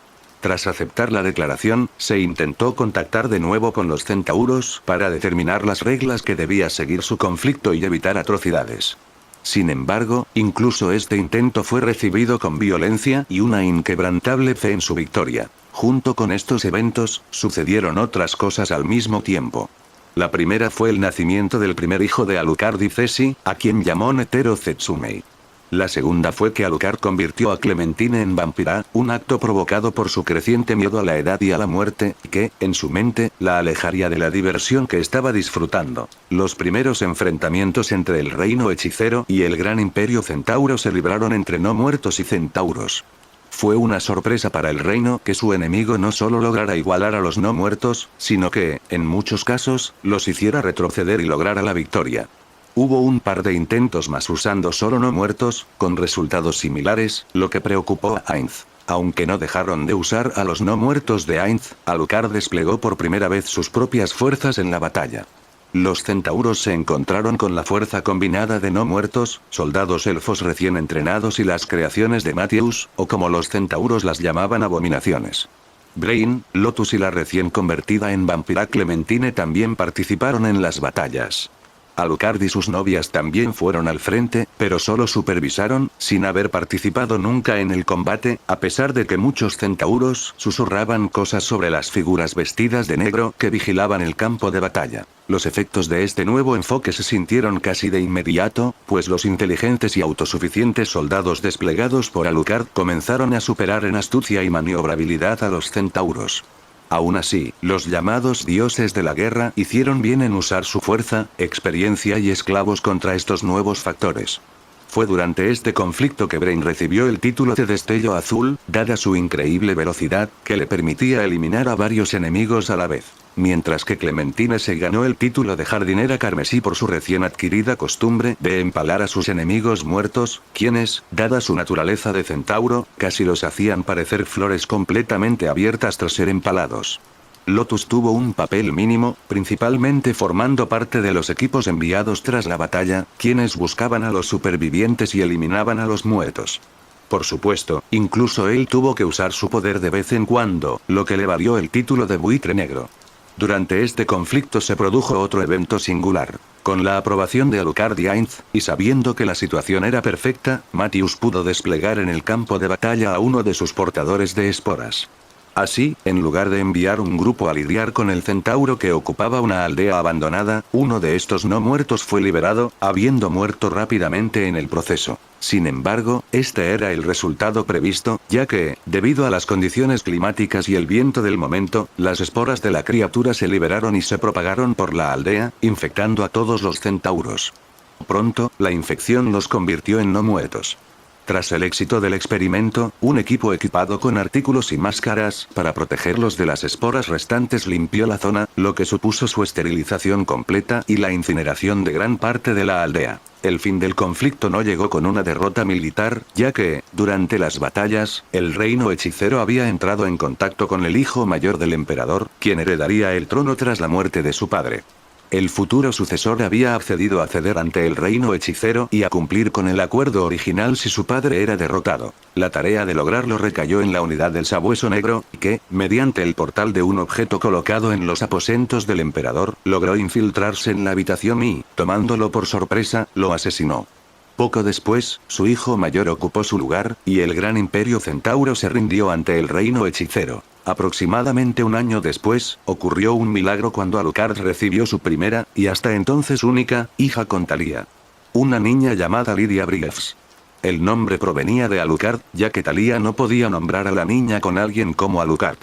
S1: Tras aceptar la declaración, se intentó contactar de nuevo con los centauros para determinar las reglas que debía seguir su conflicto y evitar atrocidades. Sin embargo, incluso este intento fue recibido con violencia y una inquebrantable fe en su victoria. Junto con estos eventos, sucedieron otras cosas al mismo tiempo. La primera fue el nacimiento del primer hijo de Alucard y Cesi, a quien llamó Netero Zetsumei. La segunda fue que Alucard convirtió a Clementine en vampira, un acto provocado por su creciente miedo a la edad y a la muerte, que, en su mente, la alejaría de la diversión que estaba disfrutando. Los primeros enfrentamientos entre el reino hechicero y el gran imperio centauro se libraron entre no muertos y centauros. Fue una sorpresa para el reino que su enemigo no solo lograra igualar a los no muertos, sino que, en muchos casos, los hiciera retroceder y lograra la victoria. Hubo un par de intentos más usando solo no muertos, con resultados similares, lo que preocupó a Ainz. Aunque no dejaron de usar a los no muertos de Ainz, Alucard desplegó por primera vez sus propias fuerzas en la batalla. Los centauros se encontraron con la fuerza combinada de no muertos, soldados elfos recién entrenados y las creaciones de Matthews, o como los centauros las llamaban abominaciones. Brain, Lotus y la recién convertida en vampira Clementine también participaron en las batallas. Alucard y sus novias también fueron al frente, pero solo supervisaron, sin haber participado nunca en el combate, a pesar de que muchos centauros susurraban cosas sobre las figuras vestidas de negro que vigilaban el campo de batalla. Los efectos de este nuevo enfoque se sintieron casi de inmediato, pues los inteligentes y autosuficientes soldados desplegados por Alucard comenzaron a superar en astucia y maniobrabilidad a los centauros. Aún así, los llamados dioses de la guerra hicieron bien en usar su fuerza, experiencia y esclavos contra estos nuevos factores. Fue durante este conflicto que Brain recibió el título de Destello Azul, dada su increíble velocidad, que le permitía eliminar a varios enemigos a la vez. Mientras que Clementine se ganó el título de Jardinera Carmesí por su recién adquirida costumbre de empalar a sus enemigos muertos, quienes, dada su naturaleza de centauro, casi los hacían parecer flores completamente abiertas tras ser empalados. Lotus tuvo un papel mínimo, principalmente formando parte de los equipos enviados tras la batalla, quienes buscaban a los supervivientes y eliminaban a los muertos. Por supuesto, incluso él tuvo que usar su poder de vez en cuando, lo que le valió el título de Buitre Negro. Durante este conflicto se produjo otro evento singular. Con la aprobación de Alucard y Ainz, y sabiendo que la situación era perfecta, Matthews pudo desplegar en el campo de batalla a uno de sus portadores de esporas. Así, en lugar de enviar un grupo a lidiar con el centauro que ocupaba una aldea abandonada, uno de estos no muertos fue liberado, habiendo muerto rápidamente en el proceso. Sin embargo, este era el resultado previsto, ya que, debido a las condiciones climáticas y el viento del momento, las esporas de la criatura se liberaron y se propagaron por la aldea, infectando a todos los centauros. Pronto, la infección los convirtió en no muertos. Tras el éxito del experimento, un equipo equipado con artículos y máscaras para protegerlos de las esporas restantes limpió la zona, lo que supuso su esterilización completa y la incineración de gran parte de la aldea. El fin del conflicto no llegó con una derrota militar, ya que, durante las batallas, el reino hechicero había entrado en contacto con el hijo mayor del emperador, quien heredaría el trono tras la muerte de su padre. El futuro sucesor había accedido a ceder ante el reino hechicero y a cumplir con el acuerdo original si su padre era derrotado. La tarea de lograrlo recayó en la unidad del Sabueso Negro, que, mediante el portal de un objeto colocado en los aposentos del emperador, logró infiltrarse en la habitación y, tomándolo por sorpresa, lo asesinó. Poco después, su hijo mayor ocupó su lugar, y el gran imperio centauro se rindió ante el reino hechicero. Aproximadamente un año después, ocurrió un milagro cuando Alucard recibió su primera, y hasta entonces única, hija con Thalía. Una niña llamada Lydia Briefs. El nombre provenía de Alucard, ya que Thalía no podía nombrar a la niña con alguien como Alucard.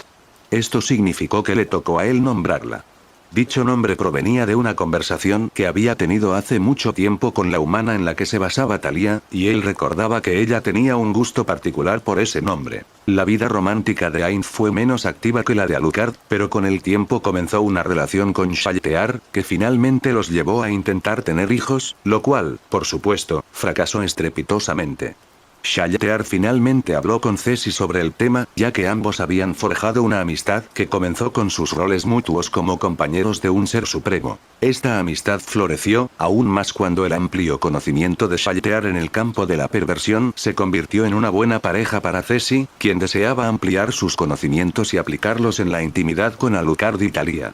S1: Esto significó que le tocó a él nombrarla. Dicho nombre provenía de una conversación que había tenido hace mucho tiempo con la humana en la que se basaba Thalía, y él recordaba que ella tenía un gusto particular por ese nombre. La vida romántica de Ainz fue menos activa que la de Alucard, pero con el tiempo comenzó una relación con Shaltear, que finalmente los llevó a intentar tener hijos, lo cual, por supuesto, fracasó estrepitosamente. Shaltear finalmente habló con Cesi sobre el tema, ya que ambos habían forjado una amistad que comenzó con sus roles mutuos como compañeros de un ser supremo. Esta amistad floreció, aún más cuando el amplio conocimiento de Shaltear en el campo de la perversión se convirtió en una buena pareja para Cesi, quien deseaba ampliar sus conocimientos y aplicarlos en la intimidad con Alucard y Thalía.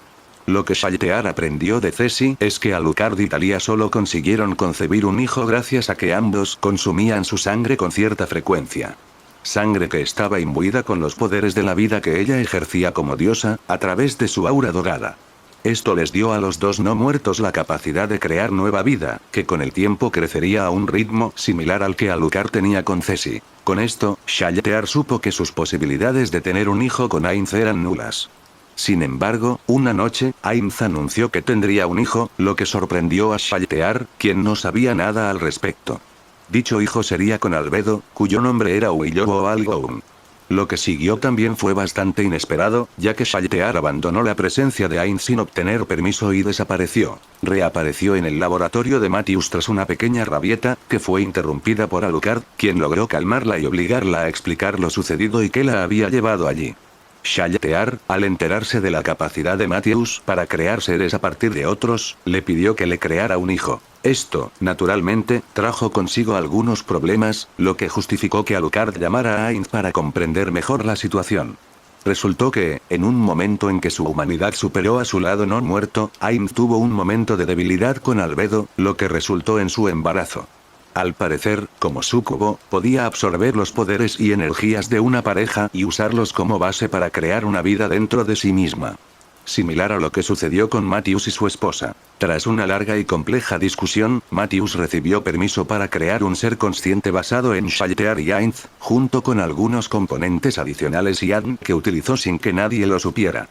S1: Lo que Shaltear aprendió de Cesi es que Alucard y Thalía solo consiguieron concebir un hijo gracias a que ambos consumían su sangre con cierta frecuencia. Sangre que estaba imbuida con los poderes de la vida que ella ejercía como diosa, a través de su aura dorada. Esto les dio a los dos no muertos la capacidad de crear nueva vida, que con el tiempo crecería a un ritmo similar al que Alucard tenía con Cesi. Con esto, Shaltear supo que sus posibilidades de tener un hijo con Ainz eran nulas. Sin embargo, una noche, Ainz anunció que tendría un hijo, lo que sorprendió a Shaltear, quien no sabía nada al respecto. Dicho hijo sería con Albedo, cuyo nombre era Willow Algoun. Lo que siguió también fue bastante inesperado, ya que Shaltear abandonó la presencia de Ainz sin obtener permiso y desapareció. Reapareció en el laboratorio de Matthews tras una pequeña rabieta, que fue interrumpida por Alucard, quien logró calmarla y obligarla a explicar lo sucedido y qué la había llevado allí. Shaltear, al enterarse de la capacidad de Matthews para crear seres a partir de otros, le pidió que le creara un hijo. Esto, naturalmente, trajo consigo algunos problemas, lo que justificó que Alucard llamara a Ainz para comprender mejor la situación. Resultó que, en un momento en que su humanidad superó a su lado no muerto, Ainz tuvo un momento de debilidad con Albedo, lo que resultó en su embarazo. Al parecer, como súcubo, podía absorber los poderes y energías de una pareja y usarlos como base para crear una vida dentro de sí misma. Similar a lo que sucedió con Matthews y su esposa. Tras una larga y compleja discusión, Matthews recibió permiso para crear un ser consciente basado en Shaltear y Ainz, junto con algunos componentes adicionales y ADN que utilizó sin que nadie lo supiera.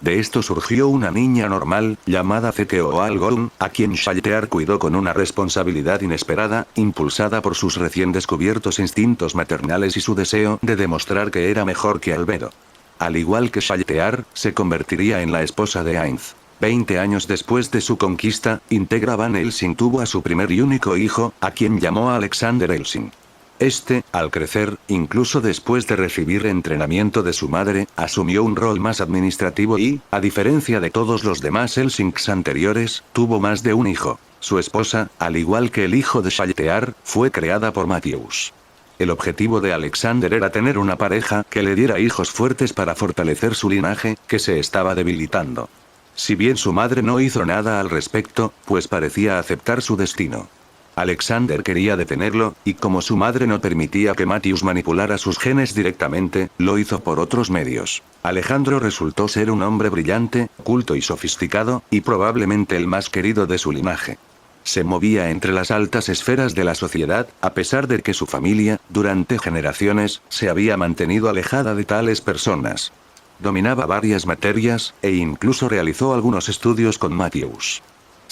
S1: De esto surgió una niña normal, llamada Zekeo Algoun, a quien Shaltear cuidó con una responsabilidad inesperada, impulsada por sus recién descubiertos instintos maternales y su deseo de demostrar que era mejor que Albedo. Al igual que Shaltear, se convertiría en la esposa de Ainz. 20 años después de su conquista, Integra Van Helsing tuvo a su primer y único hijo, a quien llamó Alexander Helsing. Este, al crecer, incluso después de recibir entrenamiento de su madre, asumió un rol más administrativo y, a diferencia de todos los demás Helsings anteriores, tuvo más de un hijo. Su esposa, al igual que el hijo de Shaltear, fue creada por Matthews. El objetivo de Alexander era tener una pareja que le diera hijos fuertes para fortalecer su linaje, que se estaba debilitando. Si bien su madre no hizo nada al respecto, pues parecía aceptar su destino. Alexander quería detenerlo, y como su madre no permitía que Matthews manipulara sus genes directamente, lo hizo por otros medios. Alejandro resultó ser un hombre brillante, culto y sofisticado, y probablemente el más querido de su linaje. Se movía entre las altas esferas de la sociedad, a pesar de que su familia, durante generaciones, se había mantenido alejada de tales personas. Dominaba varias materias, e incluso realizó algunos estudios con Matthews.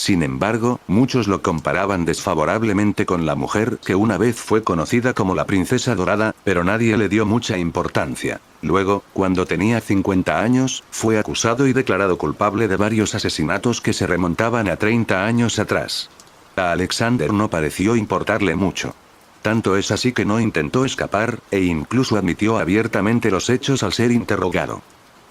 S1: Sin embargo, muchos lo comparaban desfavorablemente con la mujer que una vez fue conocida como la Princesa Dorada, pero nadie le dio mucha importancia. Luego, cuando tenía 50 años, fue acusado y declarado culpable de varios asesinatos que se remontaban a 30 años atrás. A Alexander no pareció importarle mucho. Tanto es así que no intentó escapar, e incluso admitió abiertamente los hechos al ser interrogado.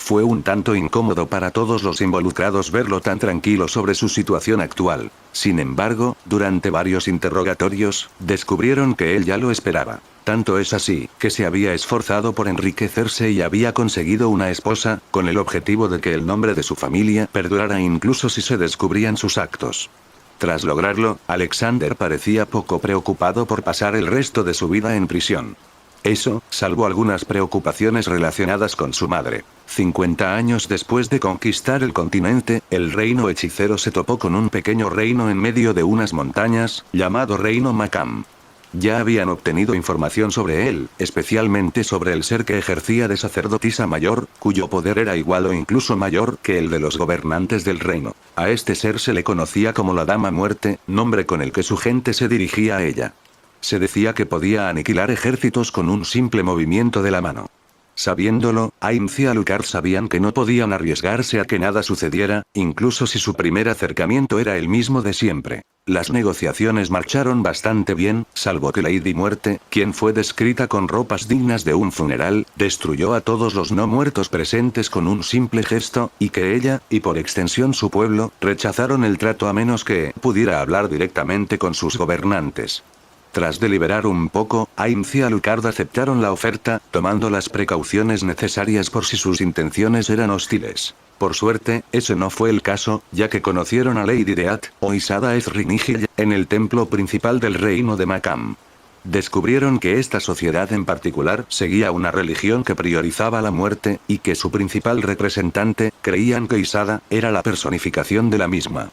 S1: Fue un tanto incómodo para todos los involucrados verlo tan tranquilo sobre su situación actual. Sin embargo, durante varios interrogatorios, descubrieron que él ya lo esperaba. Tanto es así, que se había esforzado por enriquecerse y había conseguido una esposa, con el objetivo de que el nombre de su familia perdurara incluso si se descubrían sus actos. Tras lograrlo, Alexander parecía poco preocupado por pasar el resto de su vida en prisión. Eso, salvo algunas preocupaciones relacionadas con su madre. 50 años después de conquistar el continente, el reino hechicero se topó con un pequeño reino en medio de unas montañas, llamado Reino Macam. Ya habían obtenido información sobre él, especialmente sobre el ser que ejercía de sacerdotisa mayor, cuyo poder era igual o incluso mayor que el de los gobernantes del reino. A este ser se le conocía como la Dama Muerte, nombre con el que su gente se dirigía a ella. Se decía que podía aniquilar ejércitos con un simple movimiento de la mano. Sabiéndolo, Ainz y Alucard sabían que no podían arriesgarse a que nada sucediera, incluso si su primer acercamiento era el mismo de siempre. Las negociaciones marcharon bastante bien, salvo que Lady Muerte, quien fue descrita con ropas dignas de un funeral, destruyó a todos los no muertos presentes con un simple gesto, y que ella, y por extensión su pueblo, rechazaron el trato a menos que pudiera hablar directamente con sus gobernantes. Tras deliberar un poco, Ainz y Alucard aceptaron la oferta, tomando las precauciones necesarias por si sus intenciones eran hostiles. Por suerte, ese no fue el caso, ya que conocieron a Lady Death, o Isada Ezrinigil, en el templo principal del reino de Macam. Descubrieron que esta sociedad en particular seguía una religión que priorizaba la muerte, y que su principal representante, creían que Isada, era la personificación de la misma.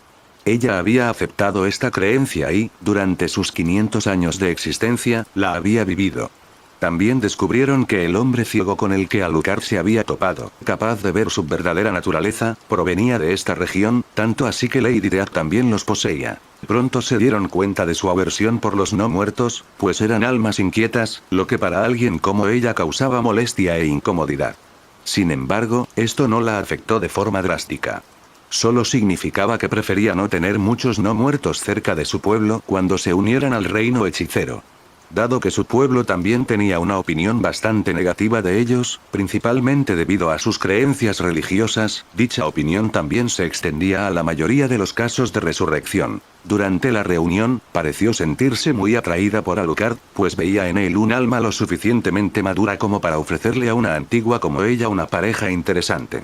S1: Ella había aceptado esta creencia y, durante sus 500 años de existencia, la había vivido. También descubrieron que el hombre ciego con el que Alucard se había topado, capaz de ver su verdadera naturaleza, provenía de esta región, tanto así que Lady Death también los poseía. Pronto se dieron cuenta de su aversión por los no muertos, pues eran almas inquietas, lo que para alguien como ella causaba molestia e incomodidad. Sin embargo, esto no la afectó de forma drástica. Solo significaba que prefería no tener muchos no muertos cerca de su pueblo cuando se unieran al reino hechicero. Dado que su pueblo también tenía una opinión bastante negativa de ellos, principalmente debido a sus creencias religiosas, dicha opinión también se extendía a la mayoría de los casos de resurrección. Durante la reunión, pareció sentirse muy atraída por Alucard, pues veía en él un alma lo suficientemente madura como para ofrecerle a una antigua como ella una pareja interesante.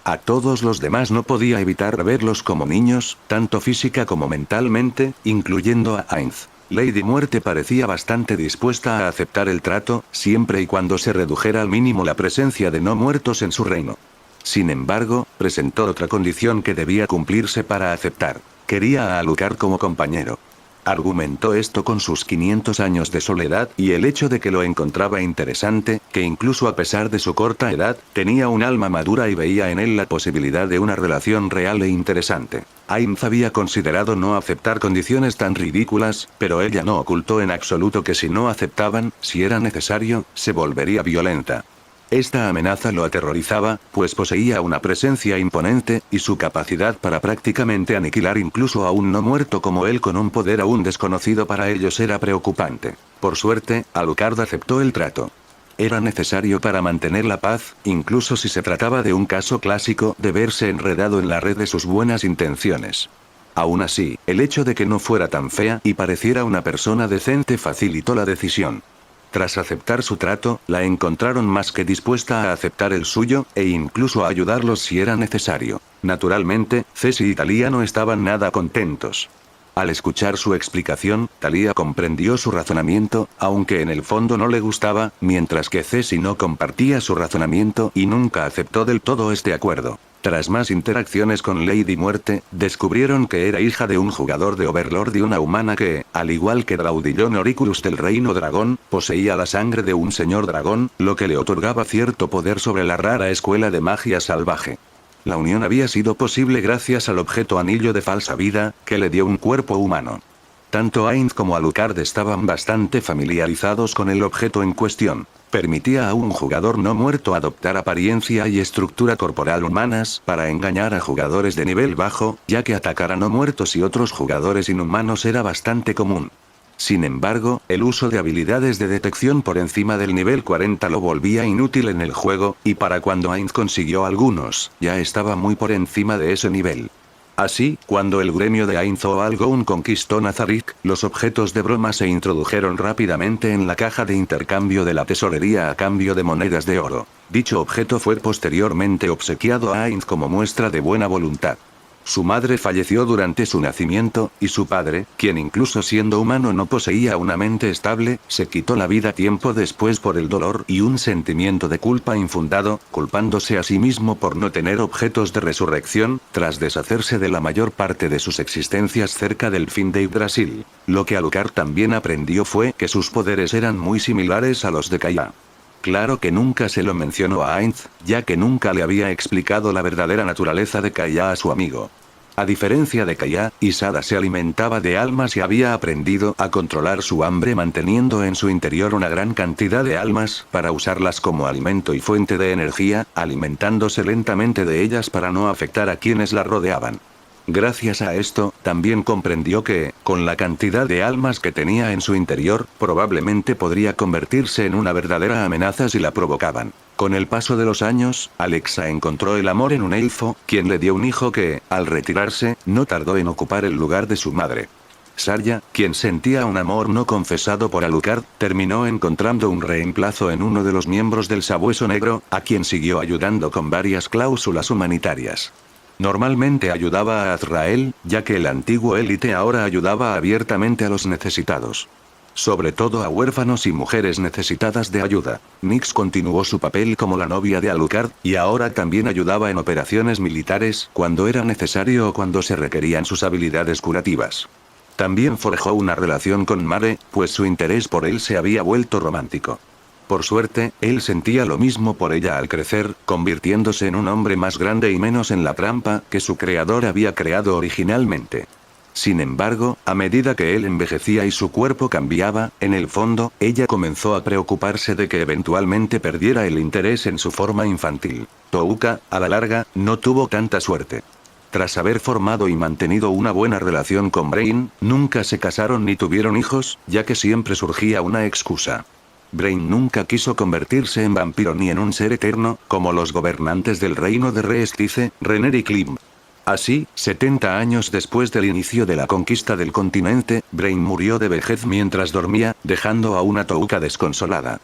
S1: A todos los demás no podía evitar verlos como niños, tanto física como mentalmente, incluyendo a Ainz. Lady Muerte parecía bastante dispuesta a aceptar el trato, siempre y cuando se redujera al mínimo la presencia de no muertos en su reino. Sin embargo, presentó otra condición que debía cumplirse para aceptar. Quería a Alucard como compañero. Argumentó esto con sus 500 años de soledad y el hecho de que lo encontraba interesante, que incluso a pesar de su corta edad, tenía un alma madura y veía en él la posibilidad de una relación real e interesante. Ainz había considerado no aceptar condiciones tan ridículas, pero ella no ocultó en absoluto que si no aceptaban, si era necesario, se volvería violenta. Esta amenaza lo aterrorizaba, pues poseía una presencia imponente, y su capacidad para prácticamente aniquilar incluso a un no muerto como él con un poder aún desconocido para ellos era preocupante. Por suerte, Alucard aceptó el trato. Era necesario para mantener la paz, incluso si se trataba de un caso clásico de verse enredado en la red de sus buenas intenciones. Aún así, el hecho de que no fuera tan fea y pareciera una persona decente facilitó la decisión. Tras aceptar su trato, la encontraron más que dispuesta a aceptar el suyo, e incluso a ayudarlos si era necesario. Naturalmente, Cesi y Talia no estaban nada contentos. Al escuchar su explicación, Talia comprendió su razonamiento, aunque en el fondo no le gustaba, mientras que Cesi no compartía su razonamiento y nunca aceptó del todo este acuerdo. Tras más interacciones con Lady Muerte, descubrieron que era hija de un jugador de Overlord y una humana que, al igual que Draudillon Oriculus del Reino Dragón, poseía la sangre de un señor dragón, lo que le otorgaba cierto poder sobre la rara escuela de magia salvaje. La unión había sido posible gracias al objeto anillo de falsa vida, que le dio un cuerpo humano. Tanto Ainz como Alucard estaban bastante familiarizados con el objeto en cuestión. Permitía a un jugador no muerto adoptar apariencia y estructura corporal humanas para engañar a jugadores de nivel bajo, ya que atacar a no muertos y otros jugadores inhumanos era bastante común. Sin embargo, el uso de habilidades de detección por encima del nivel 40 lo volvía inútil en el juego, y para cuando Ainz consiguió algunos, ya estaba muy por encima de ese nivel. Así, cuando el gremio de Ainz o Algoun conquistó Nazarick, los objetos de broma se introdujeron rápidamente en la caja de intercambio de la tesorería a cambio de monedas de oro. Dicho objeto fue posteriormente obsequiado a Ainz como muestra de buena voluntad. Su madre falleció durante su nacimiento, y su padre, quien incluso siendo humano no poseía una mente estable, se quitó la vida tiempo después por el dolor y un sentimiento de culpa infundado, culpándose a sí mismo por no tener objetos de resurrección, tras deshacerse de la mayor parte de sus existencias cerca del fin de Yggdrasil. Lo que Alucard también aprendió fue que sus poderes eran muy similares a los de Kaeya. Claro que nunca se lo mencionó a Ainz, ya que nunca le había explicado la verdadera naturaleza de Kaeya a su amigo. A diferencia de Kaeya, Isada se alimentaba de almas y había aprendido a controlar su hambre manteniendo en su interior una gran cantidad de almas para usarlas como alimento y fuente de energía, alimentándose lentamente de ellas para no afectar a quienes la rodeaban. Gracias a esto, también comprendió que, con la cantidad de almas que tenía en su interior, probablemente podría convertirse en una verdadera amenaza si la provocaban. Con el paso de los años, Alexa encontró el amor en un elfo, quien le dio un hijo que, al retirarse, no tardó en ocupar el lugar de su madre. Sarya, quien sentía un amor no confesado por Alucard, terminó encontrando un reemplazo en uno de los miembros del Sabueso Negro, a quien siguió ayudando con varias cláusulas humanitarias. Normalmente ayudaba a Azrael, ya que el antiguo élite ahora ayudaba abiertamente a los necesitados. Sobre todo a huérfanos y mujeres necesitadas de ayuda. Nyx continuó su papel como la novia de Alucard, y ahora también ayudaba en operaciones militares, cuando era necesario o cuando se requerían sus habilidades curativas. También forjó una relación con Mare, pues su interés por él se había vuelto romántico. Por suerte, él sentía lo mismo por ella al crecer, convirtiéndose en un hombre más grande y menos en la trampa que su creador había creado originalmente. Sin embargo, a medida que él envejecía y su cuerpo cambiaba, en el fondo, ella comenzó a preocuparse de que eventualmente perdiera el interés en su forma infantil. Touka, a la larga, no tuvo tanta suerte. Tras haber formado y mantenido una buena relación con Brain, nunca se casaron ni tuvieron hijos, ya que siempre surgía una excusa. Brain nunca quiso convertirse en vampiro ni en un ser eterno, como los gobernantes del reino de Reestice, Renner y Klim. Así, 70 años después del inicio de la conquista del continente, Brain murió de vejez mientras dormía, dejando a una Touka desconsolada.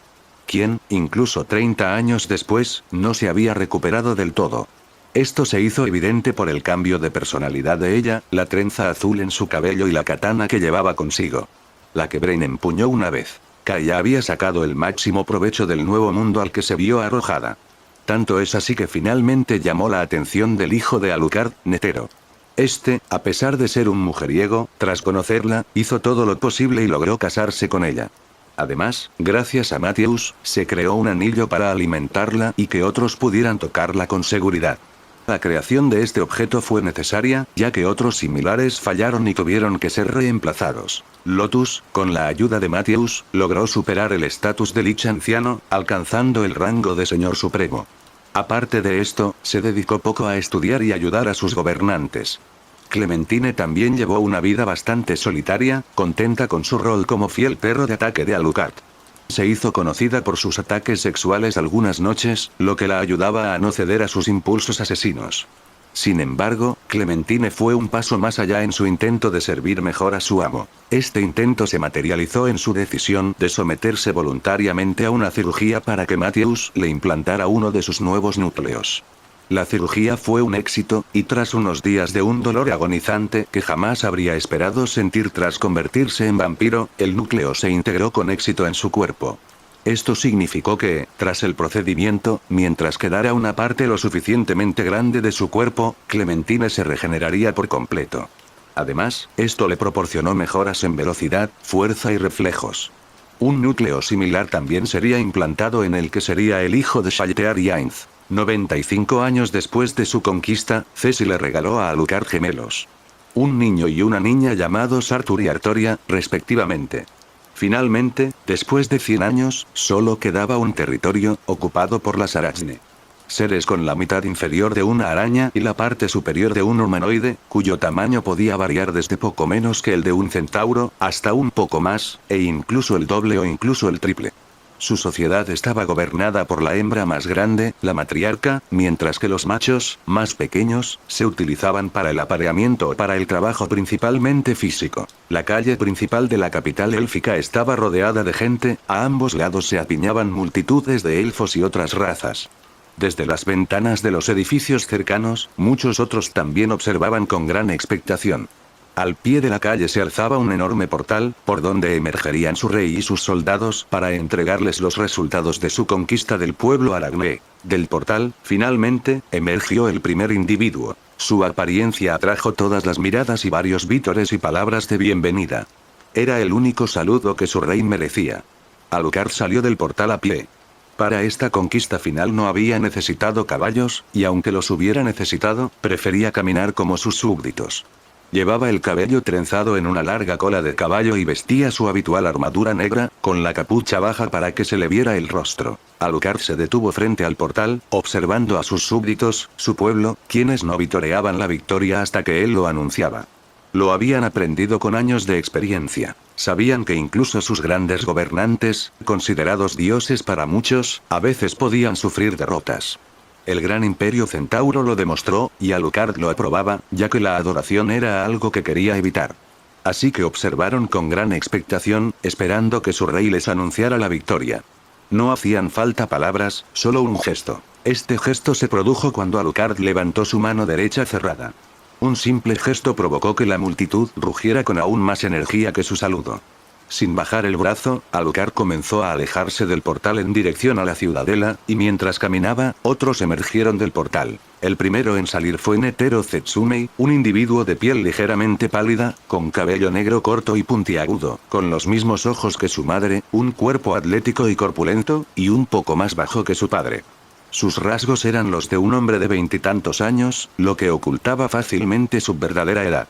S1: Quien, incluso 30 años después, no se había recuperado del todo. Esto se hizo evidente por el cambio de personalidad de ella, la trenza azul en su cabello y la katana que llevaba consigo. La que Brain empuñó una vez. Kaeya había sacado el máximo provecho del nuevo mundo al que se vio arrojada. Tanto es así que finalmente llamó la atención del hijo de Alucard, Netero. Este, a pesar de ser un mujeriego, tras conocerla, hizo todo lo posible y logró casarse con ella. Además, gracias a Matthews, se creó un anillo para alimentarla y que otros pudieran tocarla con seguridad. La creación de este objeto fue necesaria, ya que otros similares fallaron y tuvieron que ser reemplazados. Lotus, con la ayuda de Matthews, logró superar el estatus de Lich anciano, alcanzando el rango de Señor Supremo. Aparte de esto, se dedicó poco a estudiar y ayudar a sus gobernantes. Clementine también llevó una vida bastante solitaria, contenta con su rol como fiel perro de ataque de Alucard. Se hizo conocida por sus ataques sexuales algunas noches, lo que la ayudaba a no ceder a sus impulsos asesinos. Sin embargo, Clementine fue un paso más allá en su intento de servir mejor a su amo. Este intento se materializó en su decisión de someterse voluntariamente a una cirugía para que Matthews le implantara uno de sus nuevos núcleos. La cirugía fue un éxito, y tras unos días de un dolor agonizante que jamás habría esperado sentir tras convertirse en vampiro, el núcleo se integró con éxito en su cuerpo. Esto significó que, tras el procedimiento, mientras quedara una parte lo suficientemente grande de su cuerpo, Clementine se regeneraría por completo. Además, esto le proporcionó mejoras en velocidad, fuerza y reflejos. Un núcleo similar también sería implantado en el que sería el hijo de Shaltear y Ainz. 95 años después de su conquista, Cesi le regaló a Alucard gemelos. Un niño y una niña llamados Arthur y Artoria, respectivamente. Finalmente, después de 100 años, solo quedaba un territorio, ocupado por las Arachne. seres con la mitad inferior de una araña y la parte superior de un humanoide, cuyo tamaño podía variar desde poco menos que el de un centauro, hasta un poco más, e incluso el doble o incluso el triple. Su sociedad estaba gobernada por la hembra más grande, la matriarca, mientras que los machos, más pequeños, se utilizaban para el apareamiento o para el trabajo principalmente físico. La calle principal de la capital élfica estaba rodeada de gente, a ambos lados se apiñaban multitudes de elfos y otras razas. Desde las ventanas de los edificios cercanos, muchos otros también observaban con gran expectación. Al pie de la calle se alzaba un enorme portal, por donde emergerían su rey y sus soldados para entregarles los resultados de su conquista del pueblo Aracne. Del portal, finalmente, emergió el primer individuo. Su apariencia atrajo todas las miradas y varios vítores y palabras de bienvenida. Era el único saludo que su rey merecía. Alucard salió del portal a pie. Para esta conquista final no había necesitado caballos, y aunque los hubiera necesitado, prefería caminar como sus súbditos. Llevaba el cabello trenzado en una larga cola de caballo y vestía su habitual armadura negra, con la capucha baja para que se le viera el rostro. Alucard se detuvo frente al portal, observando a sus súbditos, su pueblo, quienes no vitoreaban la victoria hasta que él lo anunciaba. Lo habían aprendido con años de experiencia. Sabían que incluso sus grandes gobernantes, considerados dioses para muchos, a veces podían sufrir derrotas. El gran imperio centauro lo demostró, y Alucard lo aprobaba, ya que la adoración era algo que quería evitar. Así que observaron con gran expectación, esperando que su rey les anunciara la victoria. No hacían falta palabras, solo un gesto. Este gesto se produjo cuando Alucard levantó su mano derecha cerrada. Un simple gesto provocó que la multitud rugiera con aún más energía que su saludo. Sin bajar el brazo, Alucard comenzó a alejarse del portal en dirección a la ciudadela, y mientras caminaba, otros emergieron del portal. El primero en salir fue Netero Zetsumei, un individuo de piel ligeramente pálida, con cabello negro corto y puntiagudo, con los mismos ojos que su madre, un cuerpo atlético y corpulento, y un poco más bajo que su padre. Sus rasgos eran los de un hombre de 20 y tantos años, lo que ocultaba fácilmente su verdadera edad.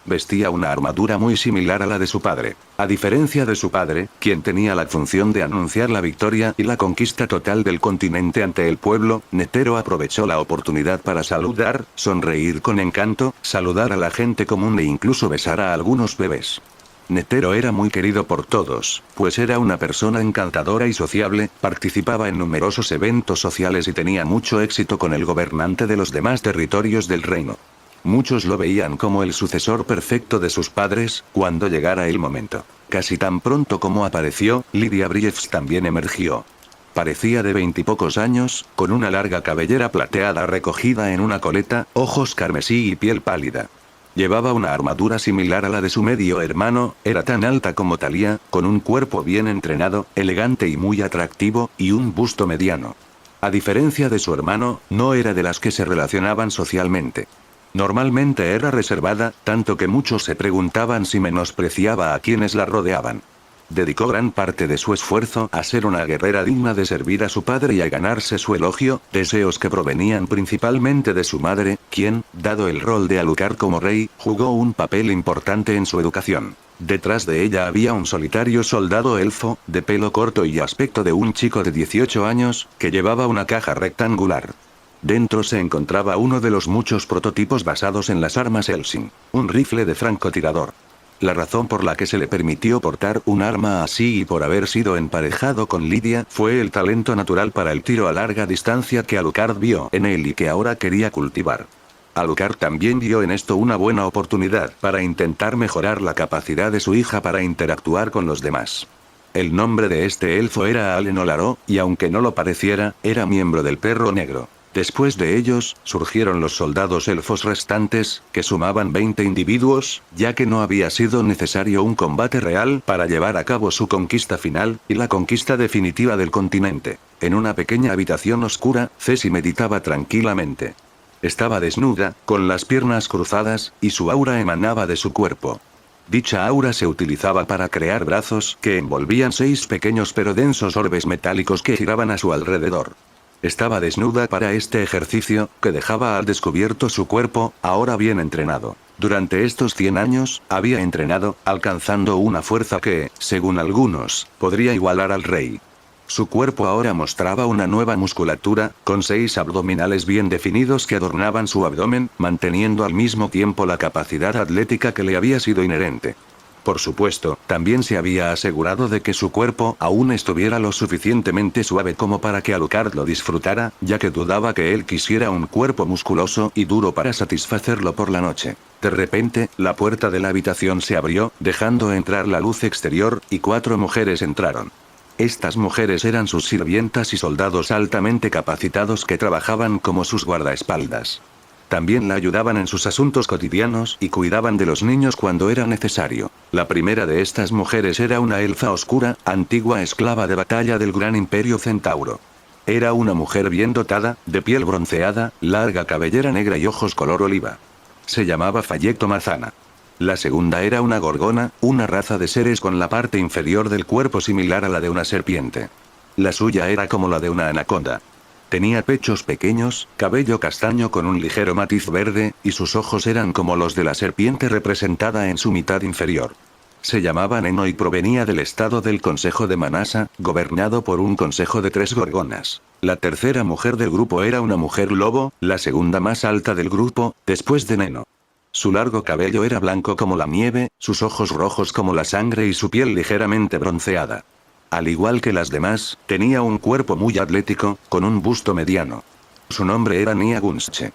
S1: Vestía una armadura muy similar a la de su padre. A diferencia de su padre, quien tenía la función de anunciar la victoria y la conquista total del continente ante el pueblo, Netero aprovechó la oportunidad para saludar, sonreír con encanto, saludar a la gente común e incluso besar a algunos bebés. Netero era muy querido por todos, pues era una persona encantadora y sociable, participaba en numerosos eventos sociales y tenía mucho éxito con el gobernante de los demás territorios del reino. Muchos lo veían como el sucesor perfecto de sus padres, cuando llegara el momento. Casi tan pronto como apareció, Lydia Briefs también emergió. Parecía de 20 y pocos años, con una larga cabellera plateada recogida en una coleta, ojos carmesí y piel pálida. Llevaba una armadura similar a la de su medio hermano, era tan alta como Thalía, con un cuerpo bien entrenado, elegante y muy atractivo, y un busto mediano. A diferencia de su hermano, no era de las que se relacionaban socialmente. Normalmente era reservada, tanto que muchos se preguntaban si menospreciaba a quienes la rodeaban. Dedicó gran parte de su esfuerzo a ser una guerrera digna de servir a su padre y a ganarse su elogio, deseos que provenían principalmente de su madre, quien, dado el rol de Alucard como rey, jugó un papel importante en su educación. Detrás de ella había un solitario soldado elfo, de pelo corto y aspecto de un chico de 18 años, que llevaba una caja rectangular. Dentro se encontraba uno de los muchos prototipos basados en las armas Helsing, un rifle de francotirador. La razón por la que se le permitió portar un arma así y por haber sido emparejado con Lydia fue el talento natural para el tiro a larga distancia que Alucard vio en él y que ahora quería cultivar. Alucard también vio en esto una buena oportunidad para intentar mejorar la capacidad de su hija para interactuar con los demás. El nombre de este elfo era Alen Olaro, y aunque no lo pareciera, era miembro del Perro Negro. Después de ellos, surgieron los soldados elfos restantes, que sumaban 20 individuos, ya que no había sido necesario un combate real para llevar a cabo su conquista final, y la conquista definitiva del continente. En una pequeña habitación oscura, Ceci meditaba tranquilamente. Estaba desnuda, con las piernas cruzadas, y su aura emanaba de su cuerpo. Dicha aura se utilizaba para crear brazos que envolvían 6 pequeños pero densos orbes metálicos que giraban a su alrededor. Estaba desnuda para este ejercicio, que dejaba al descubierto su cuerpo, ahora bien entrenado. Durante estos 100 años, había entrenado, alcanzando una fuerza que, según algunos, podría igualar al rey. Su cuerpo ahora mostraba una nueva musculatura, con 6 abdominales bien definidos que adornaban su abdomen, manteniendo al mismo tiempo la capacidad atlética que le había sido inherente. Por supuesto, también se había asegurado de que su cuerpo aún estuviera lo suficientemente suave como para que Alucard lo disfrutara, ya que dudaba que él quisiera un cuerpo musculoso y duro para satisfacerlo por la noche. De repente, la puerta de la habitación se abrió, dejando entrar la luz exterior, y 4 mujeres entraron. Estas mujeres eran sus sirvientas y soldados altamente capacitados que trabajaban como sus guardaespaldas. También la ayudaban en sus asuntos cotidianos y cuidaban de los niños cuando era necesario. La primera de estas mujeres era una elfa oscura, antigua esclava de batalla del gran imperio Centauro. Era una mujer bien dotada, de piel bronceada, larga cabellera negra y ojos color oliva. Se llamaba Fayecto Mazana. La segunda era una gorgona, una raza de seres con la parte inferior del cuerpo similar a la de una serpiente. La suya era como la de una anaconda. Tenía pechos pequeños, cabello castaño con un ligero matiz verde, y sus ojos eran como los de la serpiente representada en su mitad inferior. Se llamaba Neno y provenía del estado del Consejo de Manasa, gobernado por un consejo de 3 gorgonas. La tercera mujer del grupo era una mujer lobo, la segunda más alta del grupo, después de Neno. Su largo cabello era blanco como la nieve, sus ojos rojos como la sangre y su piel ligeramente bronceada. Al igual que las demás, tenía un cuerpo muy atlético, con un busto mediano. Su nombre era Nia Gunche.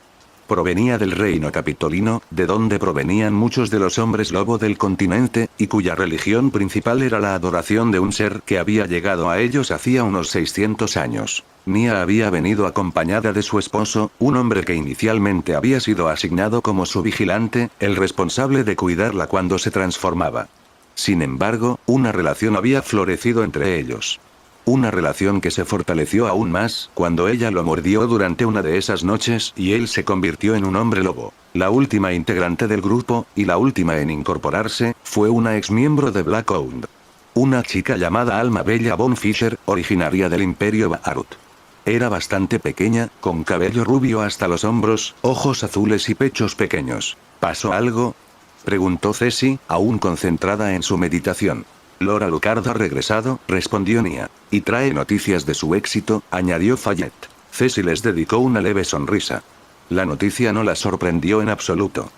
S1: Provenía del reino capitolino, de donde provenían muchos de los hombres lobo del continente, y cuya religión principal era la adoración de un ser que había llegado a ellos hacía unos 600 años. Nia había venido acompañada de su esposo, un hombre que inicialmente había sido asignado como su vigilante, el responsable de cuidarla cuando se transformaba. Sin embargo, una relación había florecido entre ellos. Una relación que se fortaleció aún más cuando ella lo mordió durante una de esas noches y él se convirtió en un hombre lobo. La última integrante del grupo, y la última en incorporarse, fue una exmiembro de Blackwood. Una chica llamada Alma Bella von Fischer, originaria del Imperio Baharut. Era bastante pequeña, con cabello rubio hasta los hombros, ojos azules y pechos pequeños. ¿Pasó algo?, preguntó Ceci, aún concentrada en su meditación. Lord Alucard ha regresado, respondió Nia. Y trae noticias de su éxito, añadió Fayette. Ceci les dedicó una leve sonrisa. La noticia no la sorprendió en absoluto.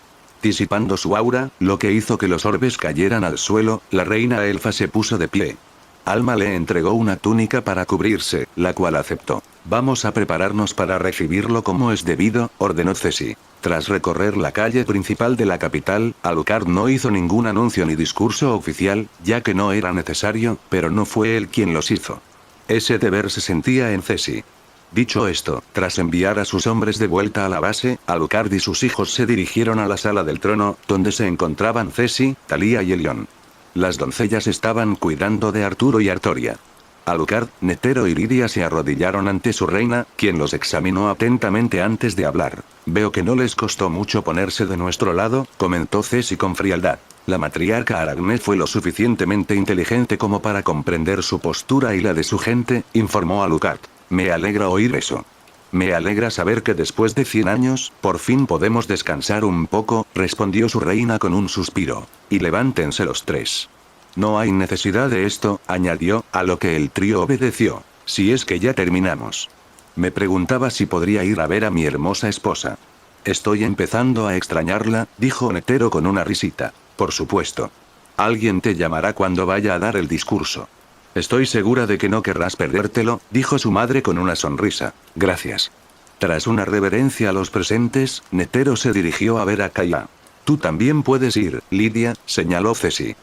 S1: Disipando su aura, lo que hizo que los orbes cayeran al suelo, la reina elfa se puso de pie. Alma le entregó una túnica para cubrirse, la cual aceptó. Vamos a prepararnos para recibirlo como es debido, ordenó Ceci. Tras recorrer la calle principal de la capital, Alucard no hizo ningún anuncio ni discurso oficial, ya que no era necesario, pero no fue él quien los hizo. Ese deber se sentía en Ceci. Dicho esto, tras enviar a sus hombres de vuelta a la base, Alucard y sus hijos se dirigieron a la sala del trono, donde se encontraban Ceci, Thalía y Elión. Las doncellas estaban cuidando de Arturo y Artoria. Alucard, Netero y Lidia se arrodillaron ante su reina, quien los examinó atentamente antes de hablar. Veo que no les costó mucho ponerse de nuestro lado, comentó Ceci con frialdad. La matriarca Aracne fue lo suficientemente inteligente como para comprender su postura y la de su gente, informó Alucard. Me alegra oír eso. Me alegra saber que después de 100 años, por fin podemos descansar un poco, respondió su reina con un suspiro. Y levántense los 3. No hay necesidad de esto, añadió, a lo que el trío obedeció. Si es que ya terminamos. Me preguntaba si podría ir a ver a mi hermosa esposa. Estoy empezando a extrañarla, dijo Netero con una risita. Por supuesto. Alguien te llamará cuando vaya a dar el discurso. Estoy segura de que no querrás perdértelo, dijo su madre con una sonrisa. Gracias. Tras una reverencia a los presentes, Netero se dirigió a ver a Kaya. Tú también puedes ir, Lidia, señaló Ceci.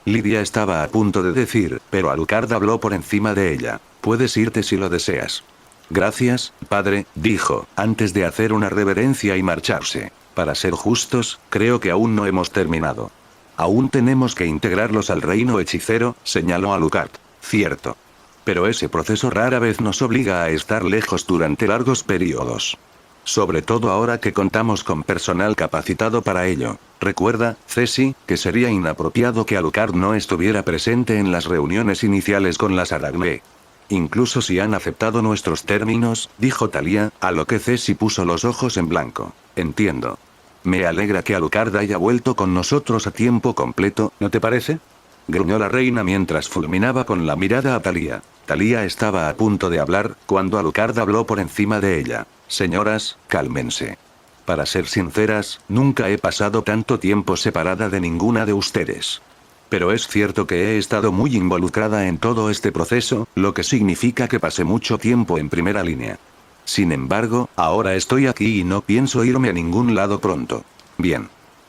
S1: Lidia estaba a punto de decir, pero Alucard habló por encima de ella. Puedes irte si lo deseas. Gracias, padre, dijo, antes de hacer una reverencia y marcharse. Para ser justos, creo que aún no hemos terminado. Aún tenemos que integrarlos al reino hechicero, señaló Alucard. Cierto. Pero ese proceso rara vez nos obliga a estar lejos durante largos periodos. Sobre todo ahora que contamos con personal capacitado para ello. Recuerda, Ceci, que sería inapropiado que Alucard no estuviera presente en las reuniones iniciales con las Aracne. Incluso si han aceptado nuestros términos, dijo Thalía, a lo que Ceci puso los ojos en blanco. Entiendo. Me alegra que Alucard haya vuelto con nosotros a tiempo completo, ¿no te parece? gruñó la reina mientras fulminaba con la mirada a Thalía. Thalía estaba a punto de hablar, cuando Alucard habló por encima de ella. Señoras, cálmense. Para ser sinceras, nunca he pasado tanto tiempo separada de ninguna de ustedes. Pero es cierto que he estado muy involucrada en todo este proceso, lo que significa que pasé mucho tiempo en primera línea. Sin embargo, ahora estoy aquí y no pienso irme a ningún lado pronto. Bien.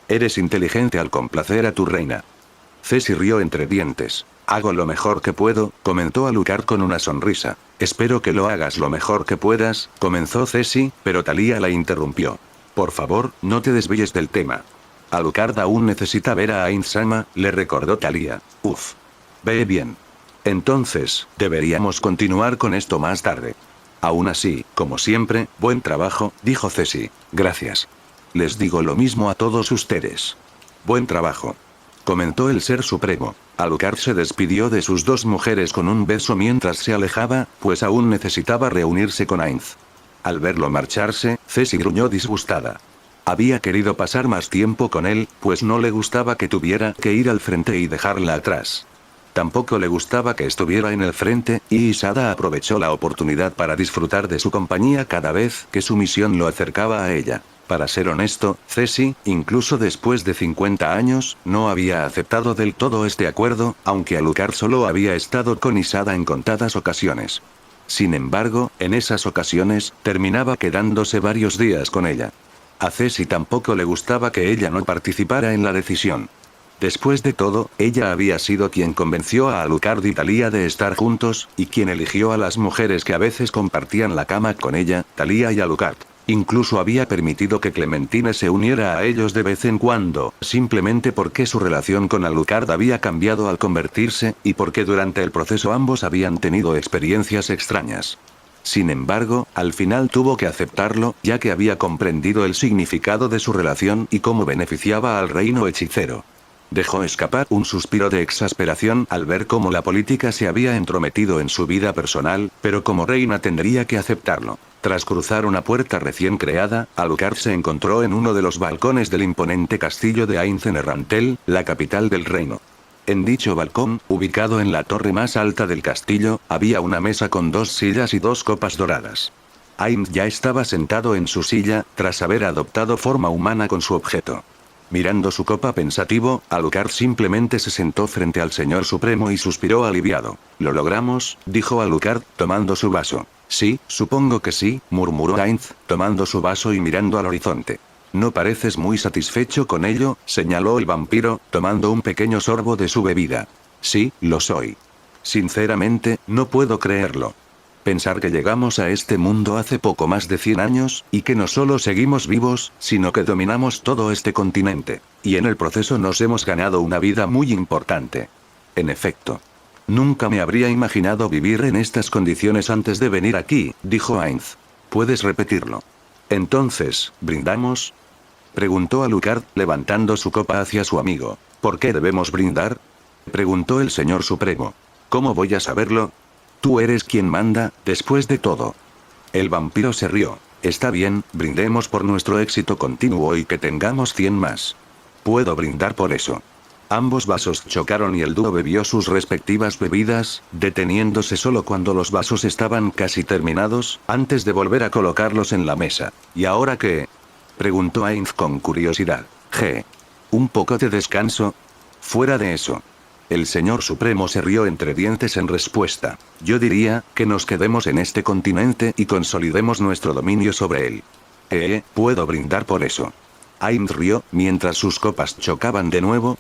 S1: Eres inteligente al complacer a tu reina. Ceci rió entre dientes. Hago lo mejor que puedo, comentó Alucard con una sonrisa. Espero que lo hagas lo mejor que puedas, comenzó Ceci, pero Thalía la interrumpió. Por favor, no te desvíes del tema. Alucard aún necesita ver a Ainz-sama, le recordó Thalía. Uf. Ve bien. Entonces, deberíamos continuar con esto más tarde. Aún así, como siempre, buen trabajo, dijo Ceci. Gracias. Les digo lo mismo a todos ustedes. Buen trabajo. Comentó el Ser Supremo. Alucard se despidió de sus dos mujeres con un beso mientras se alejaba, pues aún necesitaba reunirse con Ainz. Al verlo marcharse, Ceci gruñó disgustada. Había querido pasar más tiempo con él, pues no le gustaba que tuviera que ir al frente y dejarla atrás. Tampoco le gustaba que estuviera en el frente, y Isada aprovechó la oportunidad para disfrutar de su compañía cada vez que su misión lo acercaba a ella. Para ser honesto, Ceci, incluso después de 50 años, no había aceptado del todo este acuerdo, aunque Alucard solo había estado con Isada en contadas ocasiones. Sin embargo, en esas ocasiones, terminaba quedándose varios días con ella. A Ceci tampoco le gustaba que ella no participara en la decisión. Después de todo, ella había sido quien convenció a Alucard y Thalía de estar juntos, y quien eligió a las mujeres que a veces compartían la cama con ella, Thalía y Alucard. Incluso había permitido que Clementine se uniera a ellos de vez en cuando, simplemente porque su relación con Alucard había cambiado al convertirse, y porque durante el proceso ambos habían tenido experiencias extrañas. Sin embargo, al final tuvo que aceptarlo, ya que había comprendido el significado de su relación y cómo beneficiaba al reino hechicero. Dejó escapar un suspiro de exasperación al ver cómo la política se había entrometido en su vida personal, pero como reina tendría que aceptarlo. Tras cruzar una puerta recién creada, Alucard se encontró en uno de los balcones del imponente castillo de Ainz-en-Herrantel, la capital del reino. En dicho balcón, ubicado en la torre más alta del castillo, había una mesa con 2 sillas y 2 copas doradas. Ainz ya estaba sentado en su silla, tras haber adoptado forma humana con su objeto. Mirando su copa pensativo, Alucard simplemente se sentó frente al Señor Supremo y suspiró aliviado. «Lo logramos», dijo Alucard, tomando su vaso. «Sí, supongo que sí», murmuró Ainz, tomando su vaso y mirando al horizonte. «No pareces muy satisfecho con ello», señaló el vampiro, tomando un pequeño sorbo de su bebida. «Sí, lo soy. Sinceramente, no puedo creerlo. Pensar que llegamos a este mundo hace poco más de 100 años, y que no solo seguimos vivos, sino que dominamos todo este continente. Y en el proceso nos hemos ganado una vida muy importante. En efecto. Nunca me habría imaginado vivir en estas condiciones antes de venir aquí», dijo Ainz. «¿Puedes repetirlo?» «Entonces, ¿brindamos?», preguntó Alucard, levantando su copa hacia su amigo. «¿Por qué debemos brindar?», preguntó el Señor Supremo. «¿Cómo voy a saberlo? Tú eres quien manda, después de todo». El vampiro se rió. «Está bien, brindemos por nuestro éxito continuo y que tengamos 100 más. Puedo brindar por eso». Ambos vasos chocaron y el dúo bebió sus respectivas bebidas, deteniéndose solo cuando los vasos estaban casi terminados, antes de volver a colocarlos en la mesa. «¿Y ahora qué?», preguntó Ainz con curiosidad. «Un poco de descanso. Fuera de eso». El Señor Supremo se rió entre dientes en respuesta. «Yo diría, que nos quedemos en este continente y consolidemos nuestro dominio sobre él». Puedo brindar por eso». Ainz rió, mientras sus copas chocaban de nuevo.